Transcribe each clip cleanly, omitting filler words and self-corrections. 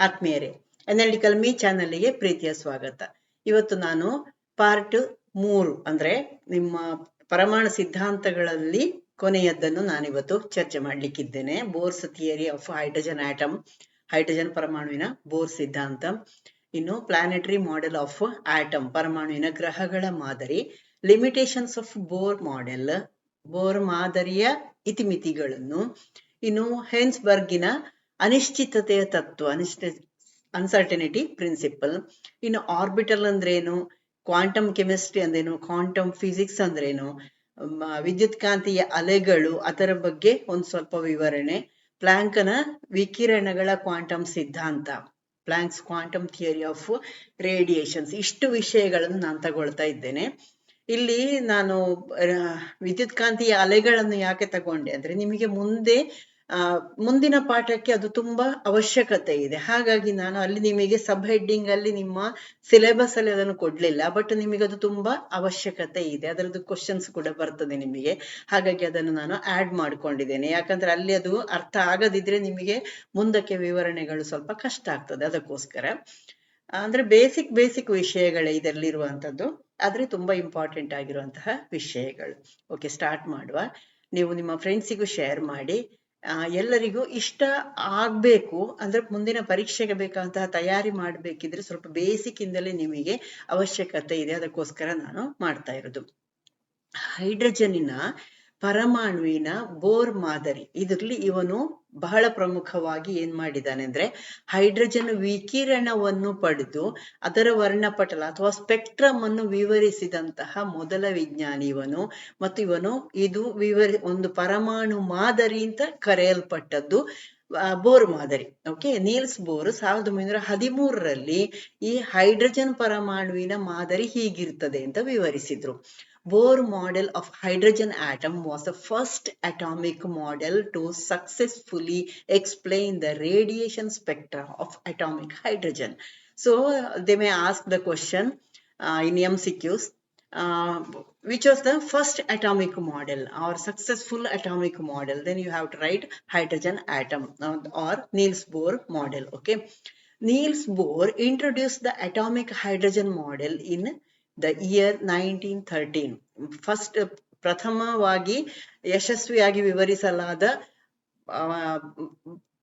ಆತ್ಮೀಯರೇ, analytical me ಚಾನಲ್ಗೆ ಪ್ರೀತಿಯ ಸ್ವಾಗತ. ಇವತ್ತು ನಾನು ಪಾರ್ಟ್ 3 ಅಂದ್ರೆ ನಿಮ್ಮ ಪರಮಾಣು ಸಿದ್ಧಾಂತಗಳಲ್ಲಿ ಕೊನೆಯದ್ದನ್ನು ನಾನಿವತ್ತು ಚರ್ಚೆ ಮಾಡ್ಲಿಕ್ಕಿದ್ದೇನೆ. Bohr's theory of hydrogen atom, hydrogen ಪರಮಾಣುವಿನ ಬೋರ್ ಸಿದ್ಧಾಂತ. ಇನ್ನು ಪ್ಲಾನೆಟರಿ ಮಾಡೆಲ್ ಆಫ್ ಆಟಮ್, ಪರಮಾಣುವಿನ ಗ್ರಹಗಳ ಮಾದರಿ. Limitations of Bohr model, Bohr ಮಾದರಿಯ ಇತಿಮಿತಿಗಳನ್ನು. ಇನ್ನು ಹೆನ್ಸ್ಬರ್ಗಿನ ಅನಿಶ್ಚಿತತೆಯ ತತ್ವ, ಅನ್ಸರ್ಟನಿಟಿ ಪ್ರಿನ್ಸಿಪಲ್. ಇನ್ನು ಆರ್ಬಿಟಲ್ ಅಂದ್ರೇನು, ಕ್ವಾಂಟಮ್ ಕೆಮಿಸ್ಟ್ರಿ ಅಂದ್ರೇನು, ಕ್ವಾಂಟಮ್ ಫಿಸಿಕ್ಸ್ ಅಂದ್ರೇನು, ವಿದ್ಯುತ್ ಕಾಂತೀಯ ಅಲೆಗಳು, ಅದರ ಬಗ್ಗೆ ಒಂದು ಸ್ವಲ್ಪ ವಿವರಣೆ. ಪ್ಲಾಂಕನ ವಿಕಿರಣಗಳ ಕ್ವಾಂಟಮ್ ಸಿದ್ಧಾಂತ, Planck's quantum theory of radiations. ಇಷ್ಟು ವಿಷಯಗಳನ್ನು ನಾನು ತಗೊಳ್ತಾ ಇದ್ದೇನೆ. ಇಲ್ಲಿ ನಾನು ವಿದ್ಯುತ್ ಕಾಂತೀಯ ಅಲೆಗಳನ್ನು ಯಾಕೆ ತಗೊಂಡೆ ಅಂದ್ರೆ ನಿಮಗೆ ಮುಂದಿನ ಪಾಠಕ್ಕೆ ಅದು ತುಂಬಾ ಅವಶ್ಯಕತೆ ಇದೆ. ಹಾಗಾಗಿ ನಾನು ಅಲ್ಲಿ ನಿಮಗೆ ಸಬ್ ಹೆಡ್ಡಿಂಗ್ ಅಲ್ಲಿ ನಿಮ್ಮ ಸಿಲೆಬಸ್ ಅಲ್ಲಿ ಅದನ್ನು ಕೊಡ್ಲಿಲ್ಲ, ಬಟ್ ನಿಮಗೆ ಅದು ತುಂಬಾ ಅವಶ್ಯಕತೆ ಇದೆ. ಅದರದ್ದು ಕ್ವಶನ್ಸ್ ಕೂಡ ಬರ್ತದೆ ನಿಮಗೆ, ಹಾಗಾಗಿ ಅದನ್ನು ನಾನು ಆಡ್ ಮಾಡ್ಕೊಂಡಿದ್ದೇನೆ. ಯಾಕಂದ್ರೆ ಅಲ್ಲಿ ಅದು ಅರ್ಥ ಆಗದಿದ್ರೆ ನಿಮಗೆ ಮುಂದಕ್ಕೆ ವಿವರಣೆಗಳು ಸ್ವಲ್ಪ ಕಷ್ಟ ಆಗ್ತದೆ. ಅದಕ್ಕೋಸ್ಕರ ಅಂದ್ರೆ ಬೇಸಿಕ್ ವಿಷಯಗಳೇ ಇದರಲ್ಲಿರುವಂತದ್ದು, ಆದ್ರೆ ತುಂಬಾ ಇಂಪಾರ್ಟೆಂಟ್ ಆಗಿರುವಂತಹ ವಿಷಯಗಳು. ಓಕೆ, ಸ್ಟಾರ್ಟ್ ಮಾಡುವ. ನೀವು ನಿಮ್ಮ ಫ್ರೆಂಡ್ಸಿಗೂ ಶೇರ್ ಮಾಡಿ. ಎಲ್ಲರಿಗೂ ಇಷ್ಟ ಆಗ್ಬೇಕು ಅಂದ್ರೆ ಮುಂದಿನ ಪರೀಕ್ಷೆಗೆ ಬೇಕಾದಂತಹ ತಯಾರಿ ಮಾಡ್ಬೇಕಿದ್ರೆ ಸ್ವಲ್ಪ ಬೇಸಿಕ್ ಇಂದಲೇ ನಿಮಗೆ ಅವಶ್ಯಕತೆ ಇದೆ. ಅದಕ್ಕೋಸ್ಕರ ನಾನು ಮಾಡ್ತಾ ಇರೋದು. ಹೈಡ್ರೋಜನಿನ ಪರಮಾಣುವಿನ ಬೋರ್ ಮಾದರಿ, ಇದರಲ್ಲಿ ಇವನು ಬಹಳ ಪ್ರಮುಖವಾಗಿ ಏನ್ ಮಾಡಿದ್ದಾನೆ ಅಂದ್ರೆ ಹೈಡ್ರೋಜನ್ ವಿಕಿರಣವನ್ನು ಪಡೆದು ಅದರ ವರ್ಣಪಟಲ ಅಥವಾ ಸ್ಪೆಕ್ಟ್ರಮ್ ಅನ್ನು ವಿವರಿಸಿದಂತಹ ಮೊದಲ ವಿಜ್ಞಾನಿ ಇವನು. ಮತ್ತು ಇವನು ಇದು ಒಂದು ಪರಮಾಣು ಮಾದರಿ ಅಂತ ಕರೆಯಲ್ಪಟ್ಟದ್ದು ಬೋರ್ ಮಾದರಿ. ಓಕೆ, ನೀಲ್ಸ್ ಬೋರ್ 1913ರಲ್ಲಿ ಈ ಹೈಡ್ರೋಜನ್ ಪರಮಾಣುವಿನ ಮಾದರಿ ಹೀಗಿರ್ತದೆ ಅಂತ ವಿವರಿಸಿದ್ರು. Bohr model of hydrogen atom was the first atomic model to successfully explain the radiation spectra of atomic hydrogen. So they may ask the question in MCQs, which was the first atomic model or successful atomic model? Then you have to write hydrogen atom or Niels Bohr model. Okay, Niels Bohr introduced the atomic hydrogen model in the year 1913. First ಪ್ರಥಮವಾಗಿ ಯಶಸ್ವಿಯಾಗಿ ವಿವರಿಸಲಾದ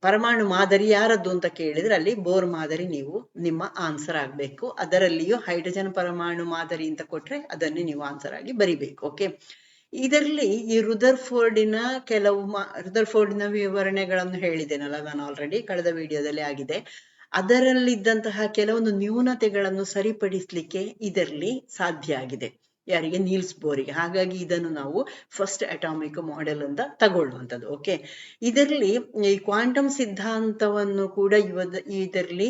ಪರಮಾಣು ಮಾದರಿ ಯಾರದ್ದು ಅಂತ ಕೇಳಿದ್ರೆ ಅಲ್ಲಿ bore ಮಾದರಿ ನೀವು ನಿಮ್ಮ ಆನ್ಸರ್ ಆಗ್ಬೇಕು. ಅದರಲ್ಲಿಯೂ ಹೈಡ್ರೋಜನ್ ಪರಮಾಣು ಮಾದರಿ ಅಂತ ಕೊಟ್ರೆ ಅದನ್ನೇ ನೀವು ಆನ್ಸರ್ ಆಗಿ ಬರಿಬೇಕು. ಓಕೆ, ಇದರಲ್ಲಿ ಈ ರುದರ್ಫೋರ್ಡಿನ ವಿವರಣೆಗಳನ್ನು ಹೇಳಿದ್ದೇನಲ್ಲ ನಾನು ಆಲ್ರೆಡಿ, ಕಳೆದ ವಿಡಿಯೋದಲ್ಲಿ ಆಗಿದೆ. ಅದರಲ್ಲಿದ್ದಂತಹ ಕೆಲವೊಂದು ನ್ಯೂನತೆಗಳನ್ನು ಸರಿಪಡಿಸ್ಲಿಕ್ಕೆ ಇದರಲ್ಲಿ ಸಾಧ್ಯ ಆಗಿದೆ. ಯಾರಿಗೆ? ನೀಲ್ಸ್ ಬೋರಿಗೆ. ಹಾಗಾಗಿ ಇದನ್ನು ನಾವು ಫಸ್ಟ್ ಅಟಾಮಿಕ್ ಮಾಡೆಲ್ ಅಂತ ತಗೊಳ್ಳುವಂಥದ್ದು. ಓಕೆ, ಇದರಲ್ಲಿ ಈ ಕ್ವಾಂಟಮ್ ಸಿದ್ಧಾಂತವನ್ನು ಕೂಡ ಇದರಲ್ಲಿ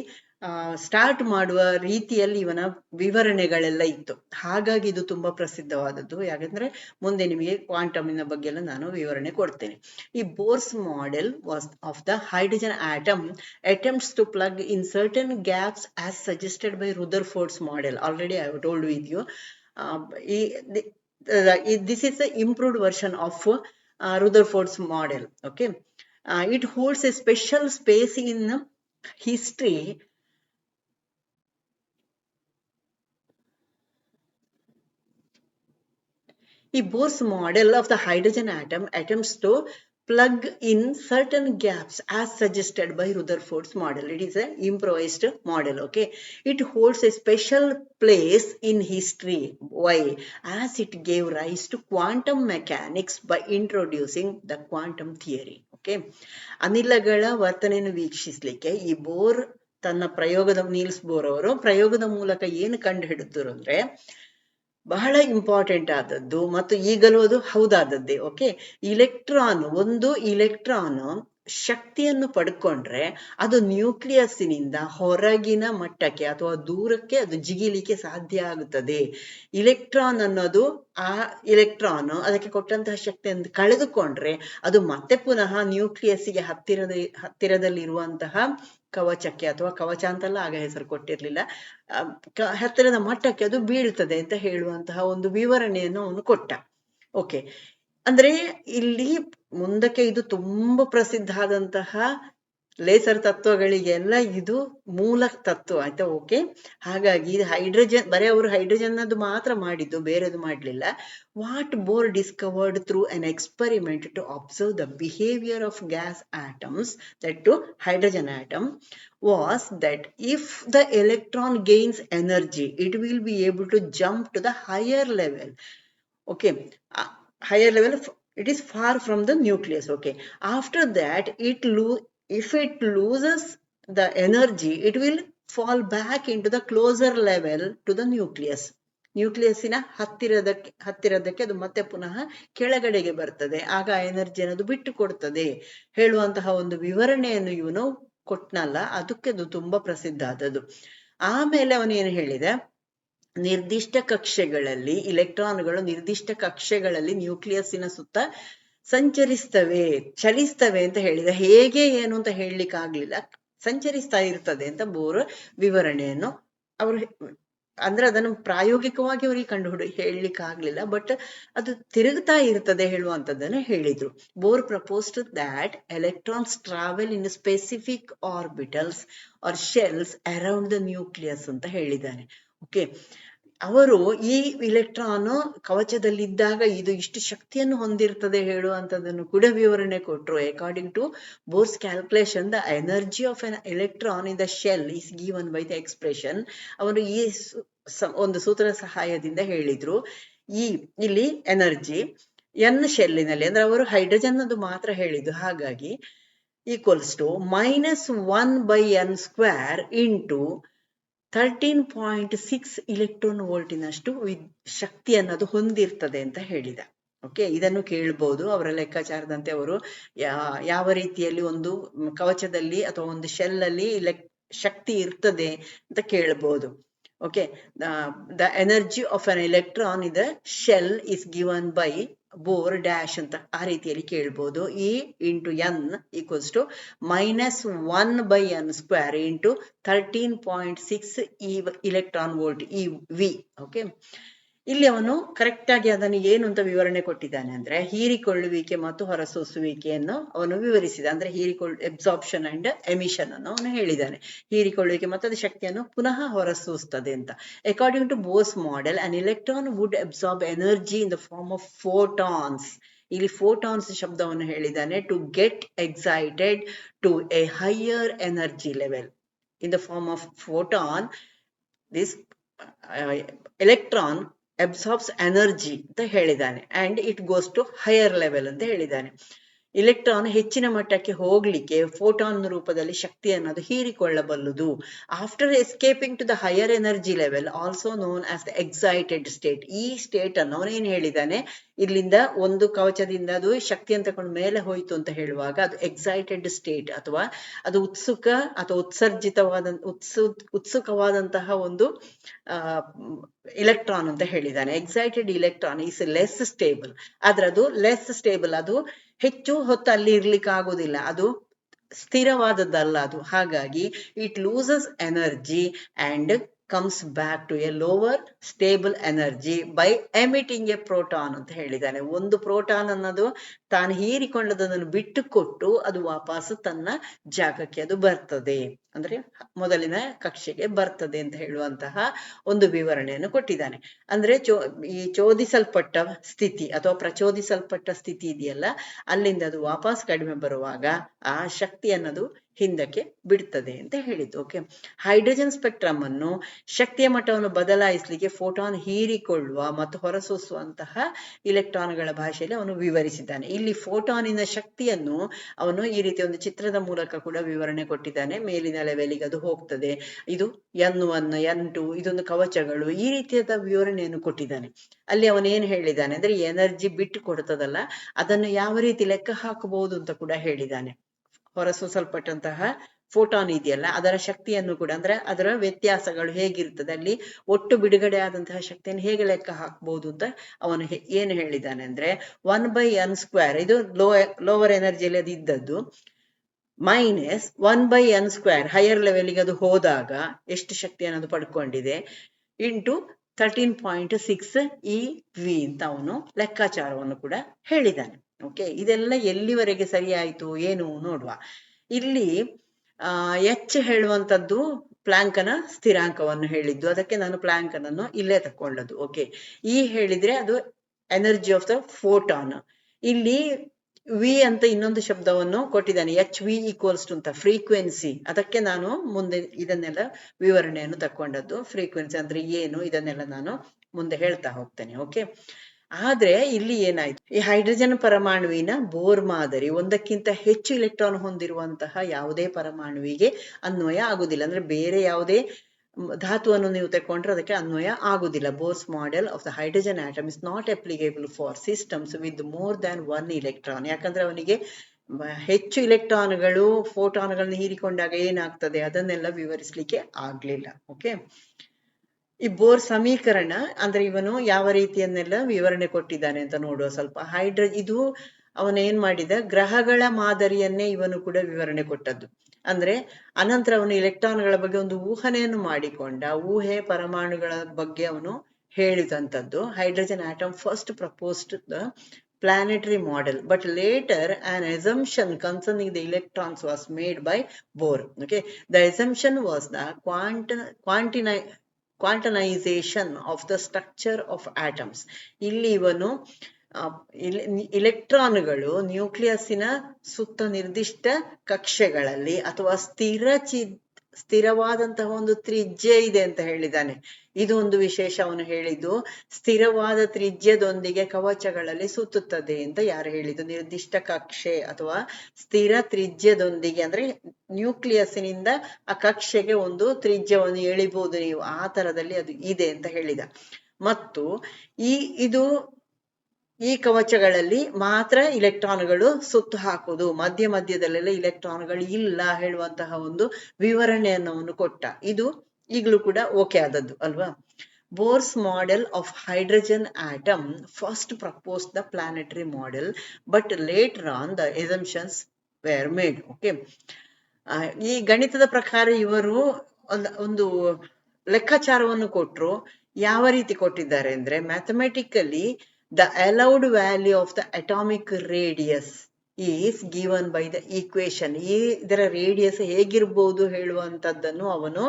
ಸ್ಟಾರ್ಟ್ ಮಾಡುವ ರೀತಿಯಲ್ಲಿ ಇವನ ವಿವರಣೆಗಳೆಲ್ಲ ಇತ್ತು. ಹಾಗಾಗಿ ಇದು ತುಂಬಾ ಪ್ರಸಿದ್ಧವಾದದ್ದು. ಯಾಕಂದ್ರೆ ಮುಂದೆ ನಿಮಗೆ ಕ್ವಾಂಟಮಿನ ಬಗ್ಗೆ ಎಲ್ಲ ನಾನು ವಿವರಣೆ ಕೊಡ್ತೇನೆ. ಈ Bohr's model was of the hydrogen atom attempts to plug in certain gaps as suggested by Rutherford's model. Already I have told with you. This is the improved version of Rutherford's model. Okay, it holds a special space in history. The Bohr's model of the hydrogen atom attempts to plug in certain gaps as suggested by Rutherford's model. It is an improvised model. Okay, it holds a special place in history. Why? As it gave rise to quantum mechanics by introducing the quantum theory. Okay, ಅನಿಲಗಳ ವರ್ತನೆಯನ್ನು ವೀಕ್ಷಿಸಲಿಕ್ಕೆ ಈ bore ತನ್ನ Niels bore ಅವರು ಪ್ರಯೋಗದ ಮೂಲಕ ಏನು ಕಂಡು ಹಿಡಿದ್ರು ಅಂದ್ರೆ ಬಹಳ ಇಂಪಾರ್ಟೆಂಟ್ ಆದದ್ದು ಮತ್ತು ಈಗಲೂ ಅದು ಹೌದಾದದ್ದೇ. ಓಕೆ, ಒಂದು ಇಲೆಕ್ಟ್ರಾನ್ ಶಕ್ತಿಯನ್ನು ಪಡ್ಕೊಂಡ್ರೆ ಅದು ನ್ಯೂಕ್ಲಿಯಸ್ನಿಂದ ಹೊರಗಿನ ಮಟ್ಟಕ್ಕೆ ಅಥವಾ ದೂರಕ್ಕೆ ಅದು ಜಿಗಿಲಿಕ್ಕೆ ಸಾಧ್ಯ ಆಗುತ್ತದೆ. ಇಲೆಕ್ಟ್ರಾನ್ ಅನ್ನೋದು ಆ ಇಲೆಕ್ಟ್ರಾನ್ ಅದಕ್ಕೆ ಕೊಟ್ಟಂತಹ ಶಕ್ತಿಯನ್ನು ಕಳೆದುಕೊಂಡ್ರೆ ಅದು ಮತ್ತೆ ಪುನಃ ನ್ಯೂಕ್ಲಿಯಸ್ಗೆ ಹತ್ತಿರದಲ್ಲಿರುವಂತಹ ಕವಚಕ್ಕೆ, ಅಥವಾ ಕವಚ ಅಂತಲ್ಲ ಆಗ ಹೆಸರು ಕೊಟ್ಟಿರ್ಲಿಲ್ಲ, ಹತ್ತಿರದ ಮಟ್ಟಕ್ಕೆ ಅದು ಬೀಳ್ತದೆ ಅಂತ ಹೇಳುವಂತಹ ಒಂದು ವಿವರಣೆಯನ್ನು ಅವನು ಕೊಟ್ಟ. ಓಕೆ, ಅಂದ್ರೆ ಇಲ್ಲಿ ಮುಂದಕ್ಕೆ ಇದು ತುಂಬಾ ಪ್ರಸಿದ್ಧ ಆದಂತಹ ಲೇಸರ್ ತತ್ವಗಳಿಗೆಲ್ಲ ಇದು ಮೂಲ ತತ್ವ ಆಯ್ತಾ. ಓಕೆ, ಹಾಗಾಗಿ ಹೈಡ್ರೋಜನ್ ಬರೀ ಅವರು ಹೈಡ್ರೋಜನ್ ಅದು ಮಾತ್ರ ಮಾಡಿದ್ದು, ಬೇರೆದು ಮಾಡಲಿಲ್ಲ. What Bohr discovered through an experiment to observe the behaviour of gas atoms, that to hydrogen atom, was that if the electron gains energy, it will be able to jump to the higher level. Okay, higher level, it is far from the nucleus. Okay, after that if it loses the energy, it will fall back into the closer level to the nucleus. ನ್ಯೂಕ್ಲಿಯಸ್ಸಿನ ಹತ್ತಿರದಕ್ಕೆ ಅದು ಮತ್ತೆ ಪುನಃ ಕೆಳಗಡೆಗೆ ಬರ್ತದೆ, ಆಗ energy ಅನ್ನೋದು ಬಿಟ್ಟು ಕೊಡ್ತದೆ ಹೇಳುವಂತಹ ಒಂದು ವಿವರಣೆಯನ್ನು ಇವನು ಕೊಟ್ನಲ್ಲ, ಅದಕ್ಕೆ ಅದು ತುಂಬಾ ಪ್ರಸಿದ್ಧ ಆದದ್ದು. ಆಮೇಲೆ ಅವನು ಏನು ಹೇಳಿದ, ನಿರ್ದಿಷ್ಟ ಕಕ್ಷೆಗಳಲ್ಲಿ ಇಲೆಕ್ಟ್ರಾನ್ಗಳು ನಿರ್ದಿಷ್ಟ ಕಕ್ಷೆಗಳಲ್ಲಿ ನ್ಯೂಕ್ಲಿಯಸ್ಸಿನ ಸುತ್ತ ಸಂಚರಿಸ್ತವೆ, ಚಲಿಸ್ತವೆ ಅಂತ ಹೇಳಿದ. ಹೇಗೆ ಏನು ಅಂತ ಹೇಳಲಿಕ್ಕಾಗ್ಲಿಲ್ಲ, ಸಂಚರಿಸ್ತಾ ಇರ್ತದೆ ಅಂತ ಬೋರ್ ವಿವರಣೆಯನ್ನು ಅವರು ಅಂದ್ರೆ ಅದನ್ನು ಪ್ರಾಯೋಗಿಕವಾಗಿ ಅವರಿಗೆ ಹೇಳಲಿಕ್ಕಾಗ್ಲಿಲ್ಲ, ಬಟ್ ಅದು ತಿರುಗ್ತಾ ಇರ್ತದೆ ಹೇಳುವಂಥದ್ದನ್ನು ಹೇಳಿದ್ರು. Bohr proposed that electrons travel in specific orbitals or shells around the nucleus ಅಂತ ಹೇಳಿದ್ದಾನೆ. ಓಕೆ, ಅವರು ಈ ಇಲೆಕ್ಟ್ರಾನ್ ಕವಚದಲ್ಲಿದ್ದಾಗ ಇದು ಇಷ್ಟು ಶಕ್ತಿಯನ್ನು ಹೊಂದಿರ್ತದೆ ಹೇಳುವಂಥದ್ದನ್ನು ಕೂಡ ವಿವರಣೆ ಕೊಟ್ಟರು. According to Bohr's calculation, the energy of an electron in the shell is given by the expression. ಅವರು ಈ ಒಂದು ಸೂತ್ರದ ಸಹಾಯದಿಂದ ಹೇಳಿದ್ರು. ಇಲ್ಲಿ ಎನರ್ಜಿ ಎನ್ ಶೆಲ್ಲಿನಲ್ಲಿ, ಅಂದ್ರೆ ಅವರು ಹೈಡ್ರೋಜನ್ ಅದು ಮಾತ್ರ ಹೇಳಿದ್ದು, ಹಾಗಾಗಿ equals to -1/n² into 13.6 electron ವೋಲ್ಟಿನಷ್ಟು ಶಕ್ತಿ ಅನ್ನೋದು ಹೊಂದಿರ್ತದೆ ಅಂತ ಹೇಳಿದ. ಓಕೆ, ಇದನ್ನು ಕೇಳ್ಬೋದು ಅವರ ಲೆಕ್ಕಾಚಾರದಂತೆ. ಅವರು ಯಾವ ರೀತಿಯಲ್ಲಿ ಒಂದು ಕವಚದಲ್ಲಿ ಅಥವಾ ಒಂದು ಶೆಲ್ ಅಲ್ಲಿ ಶಕ್ತಿ ಇರ್ತದೆ ಅಂತ ಕೇಳ್ಬೋದು. Okay, the energy of an electron in the shell is given by Bohr dash ಅಂತ ಆ ರೀತಿಯಲ್ಲಿ ಕೇಳ್ಬೋದು. E into n equals to -1/n² into 13.6 electron volt EV. Okay, ಇಲ್ಲಿ ಅವನು ಕರೆಕ್ಟ್ ಆಗಿ ಅದನ್ನು ಏನು ಅಂತ ವಿವರಣೆ ಕೊಟ್ಟಿದ್ದಾನೆ ಅಂದ್ರೆ, ಹೀರಿಕೊಳ್ಳುವಿಕೆ ಮತ್ತು ಹೊರಸೂಸುವಿಕೆಯನ್ನು ಅವನು ವಿವರಿಸಿದ. ಅಂದ್ರೆ ಎಬ್ಸಾರ್ಪ್ಷನ್ ಅಂಡ್ ಎಮಿಷನ್ ಅನ್ನು ಅವನು ಹೇಳಿದ್ದಾನೆ. ಹೀರಿಕೊಳ್ಳುವಿಕೆ ಮತ್ತು ಅದು ಶಕ್ತಿಯನ್ನು ಪುನಃ ಹೊರಸೂಸ್ತದೆ ಅಂತ. According to Bohr's model, an electron would absorb energy in the form of photons. ಇಲ್ಲಿ ಫೋಟಾನ್ಸ್ ಶಬ್ದವನ್ನು ಹೇಳಿದ್ದಾನೆ. To get excited to a higher energy level in the form of photon, this electron absorbs energy ಅಂತ ಹೇಳಿದ್ದಾನೆ, and it goes to higher level ಅಂತ ಹೇಳಿದ್ದಾನೆ. Electron ಹೆಚ್ಚಿನ ಮಟ್ಟಕ್ಕೆ ಹೋಗ್ಲಿಕ್ಕೆ ಫೋಟಾನ್ ರೂಪದಲ್ಲಿ ಶಕ್ತಿ ಅನ್ನೋದು ಹೀರಿಕೊಳ್ಳಬಲ್ಲುದು. After escaping to the higher energy level, also known as the excited state. ಈ ಸ್ಟೇಟ್ ಅನ್ನು ಅವನೇನು ಹೇಳಿದ್ದಾನೆ, ಇಲ್ಲಿಂದ ಒಂದು ಕವಚದಿಂದ ಅದು ಶಕ್ತಿಯನ್ನು ತಗೊಂಡು ಮೇಲೆ ಹೋಯ್ತು ಅಂತ ಹೇಳುವಾಗ ಅದು ಎಕ್ಸೈಟೆಡ್ ಸ್ಟೇಟ್, ಅಥವಾ ಅದು ಉತ್ಸುಕ ಅಥವಾ ಉತ್ಸುಕವಾದಂತಹ ಒಂದು ಇಲೆಕ್ಟ್ರಾನ್ ಅಂತ ಹೇಳಿದ್ದಾನೆ. Excited electron is less stable. ಆದ್ರೆ ಅದು ಲೆಸ್ ಸ್ಟೇಬಲ್, ಅದು ಹೆಚ್ಚು ಹೊತ್ತು ಅಲ್ಲಿ ಇರ್ಲಿಕ್ಕೆ ಆಗುದಿಲ್ಲ, ಅದು ಸ್ಥಿರವಾದದ್ದಲ್ಲ ಅದು. ಹಾಗಾಗಿ it loses energy and comes back to a lower stable energy by emitting a proton ಅಂತ ಹೇಳಿದ್ದಾನೆ. ಒಂದು ಪ್ರೋಟಾನ್ ಅನ್ನೋದು ತಾನು ಹೀರಿಕೊಂಡದನ್ನು ಬಿಟ್ಟು ಕೊಟ್ಟು ಅದು ವಾಪಸ್ ತನ್ನ ಜಾಗಕ್ಕೆ ಅದು ಬರ್ತದೆ, ಅಂದ್ರೆ ಮೊದಲಿನ ಕಕ್ಷೆಗೆ ಬರ್ತದೆ ಅಂತ ಹೇಳುವಂತಹ ಒಂದು ವಿವರಣೆಯನ್ನು ಕೊಟ್ಟಿದ್ದಾನೆ. ಅಂದ್ರೆ ಈ ಚೋದಿಸಲ್ಪಟ್ಟ ಸ್ಥಿತಿ ಅಥವಾ ಪ್ರಚೋದಿಸಲ್ಪಟ್ಟ ಸ್ಥಿತಿ ಇದೆಯಲ್ಲ, ಅಲ್ಲಿಂದ ಅದು ವಾಪಸ್ ಕಡಿಮೆ ಬರುವಾಗ ಆ ಶಕ್ತಿ ಅನ್ನೋದು ಹಿಂದಕ್ಕೆ ಬಿಡ್ತದೆ ಅಂತ ಹೇಳಿದ್ದು. ಓಕೆ, ಹೈಡ್ರೋಜನ್ ಸ್ಪೆಕ್ಟ್ರಮ್ ಅನ್ನು ಶಕ್ತಿಯ ಮಟ್ಟವನ್ನು ಬದಲಾಯಿಸಲಿಕ್ಕೆ ಫೋಟಾನ್ ಹೀರಿಕೊಳ್ಳುವ ಮತ್ತು ಹೊರಸೂಸುವಂತಹ ಇಲೆಕ್ಟ್ರಾನ್ಗಳ ಭಾಷೆಯಲ್ಲಿ ಅವನು ವಿವರಿಸಿದ್ದಾನೆ. ಇಲ್ಲಿ ಫೋಟಾನಿನ ಶಕ್ತಿಯನ್ನು ಅವನು ಈ ರೀತಿ ಒಂದು ಚಿತ್ರದ ಮೂಲಕ ಕೂಡ ವಿವರಣೆ ಕೊಟ್ಟಿದ್ದಾನೆ. ಮೇಲಿನ ಲೆವೆಲಿಗೆ ಅದು ಹೋಗ್ತದೆ, ಇದು N1 N2 ಇದೊಂದು ಕವಚಗಳು, ಈ ರೀತಿಯಾದ ವಿವರಣೆಯನ್ನು ಕೊಟ್ಟಿದ್ದಾನೆ. ಅಲ್ಲಿ ಅವನೇನು ಹೇಳಿದ್ದಾನೆ ಅಂದ್ರೆ, ಎನರ್ಜಿ ಬಿಟ್ಟು ಕೊಡ್ತದಲ್ಲ ಅದನ್ನು ಯಾವ ರೀತಿ ಲೆಕ್ಕ ಹಾಕಬಹುದು ಅಂತ ಕೂಡ ಹೇಳಿದ್ದಾನೆ. ಹೊರಸೂಸಲ್ಪಟ್ಟಂತಹ ಫೋಟಾನ್ ಇದೆಯಲ್ಲ ಅದರ ಶಕ್ತಿಯನ್ನು ಕೂಡ, ಅಂದ್ರೆ ಅದರ ವ್ಯತ್ಯಾಸಗಳು ಹೇಗಿರ್ತದೆ, ಅಲ್ಲಿ ಒಟ್ಟು ಬಿಡುಗಡೆ ಆದಂತಹ ಶಕ್ತಿಯನ್ನು ಹೇಗೆ ಲೆಕ್ಕ ಹಾಕಬಹುದು ಅಂತ ಅವನು ಏನು ಹೇಳಿದ್ದಾನೆ ಅಂದ್ರೆ, 1/n², ಇದು ಲೋವರ್ ಎನರ್ಜಿಯಲ್ಲಿ ಅದು ಇದ್ದದ್ದು, -1/n² ಹೈಯರ್ ಲೆವೆಲ್ಗೆ ಅದು ಹೋದಾಗ ಎಷ್ಟು ಶಕ್ತಿಯನ್ನು ಅದು ಪಡ್ಕೊಂಡಿದೆ, ಇಂಟು 13.6 EV ಅಂತ ಅವನು ಲೆಕ್ಕಾಚಾರವನ್ನು ಕೂಡ ಹೇಳಿದ್ದಾನೆ. ಓಕೆ, ಇದೆಲ್ಲ ಎಲ್ಲಿವರೆಗೆ ಸರಿ ಆಯ್ತು ಏನು ನೋಡುವ. ಇಲ್ಲಿ ಎಚ್ ಹೇಳುವಂತದ್ದು ಪ್ಲಾಂಕನ ಸ್ಥಿರಾಂಕವನ್ನು ಹೇಳಿದ್ದು, ಅದಕ್ಕೆ ನಾನು ಪ್ಲಾಂಕನನ್ನು ಇಲ್ಲೇ ತಕೊಂಡದ್ದು. ಓಕೆ, ಈ ಹೇಳಿದ್ರೆ ಅದು ಎನರ್ಜಿ ಆಫ್ ದ ಫೋಟಾನ್. ಇಲ್ಲಿ ವಿ ಅಂತ ಇನ್ನೊಂದು ಶಬ್ದವನ್ನು ಕೊಟ್ಟಿದ್ದಾನೆ, ಎಚ್ ವಿ ಈಕ್ವಲ್ಸ್ ಟು ಅಂತ ಫ್ರೀಕ್ವೆನ್ಸಿ. ಅದಕ್ಕೆ ನಾನು ಮುಂದೆ ಇದನ್ನೆಲ್ಲ ವಿವರಣೆಯನ್ನು ತಕೊಂಡದ್ದು. ಫ್ರೀಕ್ವೆನ್ಸಿ ಅಂದ್ರೆ ಏನು ಇದನ್ನೆಲ್ಲ ನಾನು ಮುಂದೆ ಹೇಳ್ತಾ ಹೋಗ್ತೇನೆ. ಓಕೆ, ಆದ್ರೆ ಇಲ್ಲಿ ಏನಾಯ್ತು, ಈ ಹೈಡ್ರೋಜನ್ ಪರಮಾಣುವಿನ ಬೋರ್ ಮಾದರಿ ಒಂದಕ್ಕಿಂತ ಹೆಚ್ಚು ಇಲೆಕ್ಟ್ರಾನ್ ಹೊಂದಿರುವಂತಹ ಯಾವುದೇ ಪರಮಾಣುವಿಗೆ ಅನ್ವಯ ಆಗುದಿಲ್ಲ. ಅಂದ್ರೆ ಬೇರೆ ಯಾವುದೇ ಧಾತುವನ್ನು ನೀವು ತಕೊಂಡ್ರೆ ಅದಕ್ಕೆ ಅನ್ವಯ ಆಗುದಿಲ್ಲ. Bohr's model of the hydrogen atom is not applicable for systems with more than 1 electron. ಯಾಕಂದ್ರೆ ಅವನಿಗೆ ಹೆಚ್ಚು ಇಲೆಕ್ಟ್ರಾನ್ಗಳು ಫೋಟಾನ್ಗಳನ್ನ ಹೀರಿಕೊಂಡಾಗ ಏನಾಗ್ತದೆ ಅದನ್ನೆಲ್ಲ ವಿವರಿಸ್ಲಿಕ್ಕೆ ಆಗ್ಲಿಲ್ಲ. ಓಕೆ, ಈ ಬೋರ್ ಸಮೀಕರಣ ಅಂದ್ರೆ ಇವನು ಯಾವ ರೀತಿಯನ್ನೆಲ್ಲ ವಿವರಣೆ ಕೊಟ್ಟಿದ್ದಾನೆ ಅಂತ ನೋಡುವ ಸ್ವಲ್ಪ. ಇದು ಅವನೇನ್ ಮಾಡಿದ, ಗ್ರಹಗಳ ಮಾದರಿಯನ್ನೇ ಇವನು ಕೂಡ ವಿವರಣೆ ಕೊಟ್ಟದ್ದು. ಅಂದ್ರೆ ಅನಂತರ ಅವನು ಇಲೆಕ್ಟ್ರಾನ್ಗಳ ಬಗ್ಗೆ ಒಂದು ಊಹನೆಯನ್ನು ಮಾಡಿಕೊಂಡ. ಊಹೆ ಪರಮಾಣುಗಳ ಬಗ್ಗೆ ಅವನು ಹೇಳಿದಂಥದ್ದು. Hydrogen atom first proposed the planetary model, but later an assumption concerning the electrons was made by Bohr. Okay, the assumption was the quantization of the structure of atoms. ಇಲ್ಲಿ ಇವನು ಇಲೆಕ್ಟ್ರಾನ್ಗಳು ನ್ಯೂಕ್ಲಿಯಸ್ಸಿನ ಸುತ್ತ ನಿರ್ದಿಷ್ಟ ಕಕ್ಷೆಗಳಲ್ಲಿ ಅಥವಾ ಸ್ಥಿರವಾದಂತಹ ಒಂದು ತ್ರಿಜ್ಯ ಇದೆ ಅಂತ ಹೇಳಿದ್ದಾನೆ. ಇದು ಒಂದು ವಿಶೇಷ ಅವನು ಹೇಳಿದ್ದು. ಸ್ಥಿರವಾದ ತ್ರಿಜ್ಯದೊಂದಿಗೆ ಕವಚಗಳಲ್ಲಿ ಸುತ್ತುತ್ತದೆ ಅಂತ ಯಾರು ಹೇಳಿದ್ದು? ನಿರ್ದಿಷ್ಟ ಕಕ್ಷೆ ಅಥವಾ ಸ್ಥಿರ ತ್ರಿಜ್ಯದೊಂದಿಗೆ, ಅಂದ್ರೆ ನ್ಯೂಕ್ಲಿಯಸ್ನಿಂದ ಆ ಕಕ್ಷೆಗೆ ಒಂದು ತ್ರಿಜ್ಯವನ್ನು ಎಳಿಬಹುದು ನೀವು, ಆ ತರದಲ್ಲಿ ಅದು ಇದೆ ಅಂತ ಹೇಳಿದ. ಮತ್ತು ಈ ಕವಚಗಳಲ್ಲಿ ಮಾತ್ರ ಇಲೆಕ್ಟ್ರಾನ್ಗಳು ಸುತ್ತು ಹಾಕುವುದು, ಮಧ್ಯದಲ್ಲೆಲ್ಲ ಇಲೆಕ್ಟ್ರಾನ್ಗಳು ಇಲ್ಲ ಹೇಳುವಂತಹ ಒಂದು ವಿವರಣೆಯನ್ನು ಅವನು ಕೊಟ್ಟ. ಇದು ಈಗಲೂ ಕೂಡ ಓಕೆ ಆದದ್ದು ಅಲ್ವಾ? Bohr's model of hydrogen atom first propose the planetary model, but later on the assumptions were made. Okay, ಈ ಗಣಿತದ ಪ್ರಕಾರ ಇವರು ಒಂದು ಲೆಕ್ಕಾಚಾರವನ್ನು ಕೊಟ್ಟರು. ಯಾವ ರೀತಿ ಕೊಟ್ಟಿದ್ದಾರೆ ಅಂದ್ರೆ, mathematically the allowed value of the atomic radius is given by the equation. ಇದರ ರೇಡಿಯಸ್ ಹೇಗಿರ್ಬೋದು ಹೇಳುವಂತದ್ದನ್ನು ಅವನು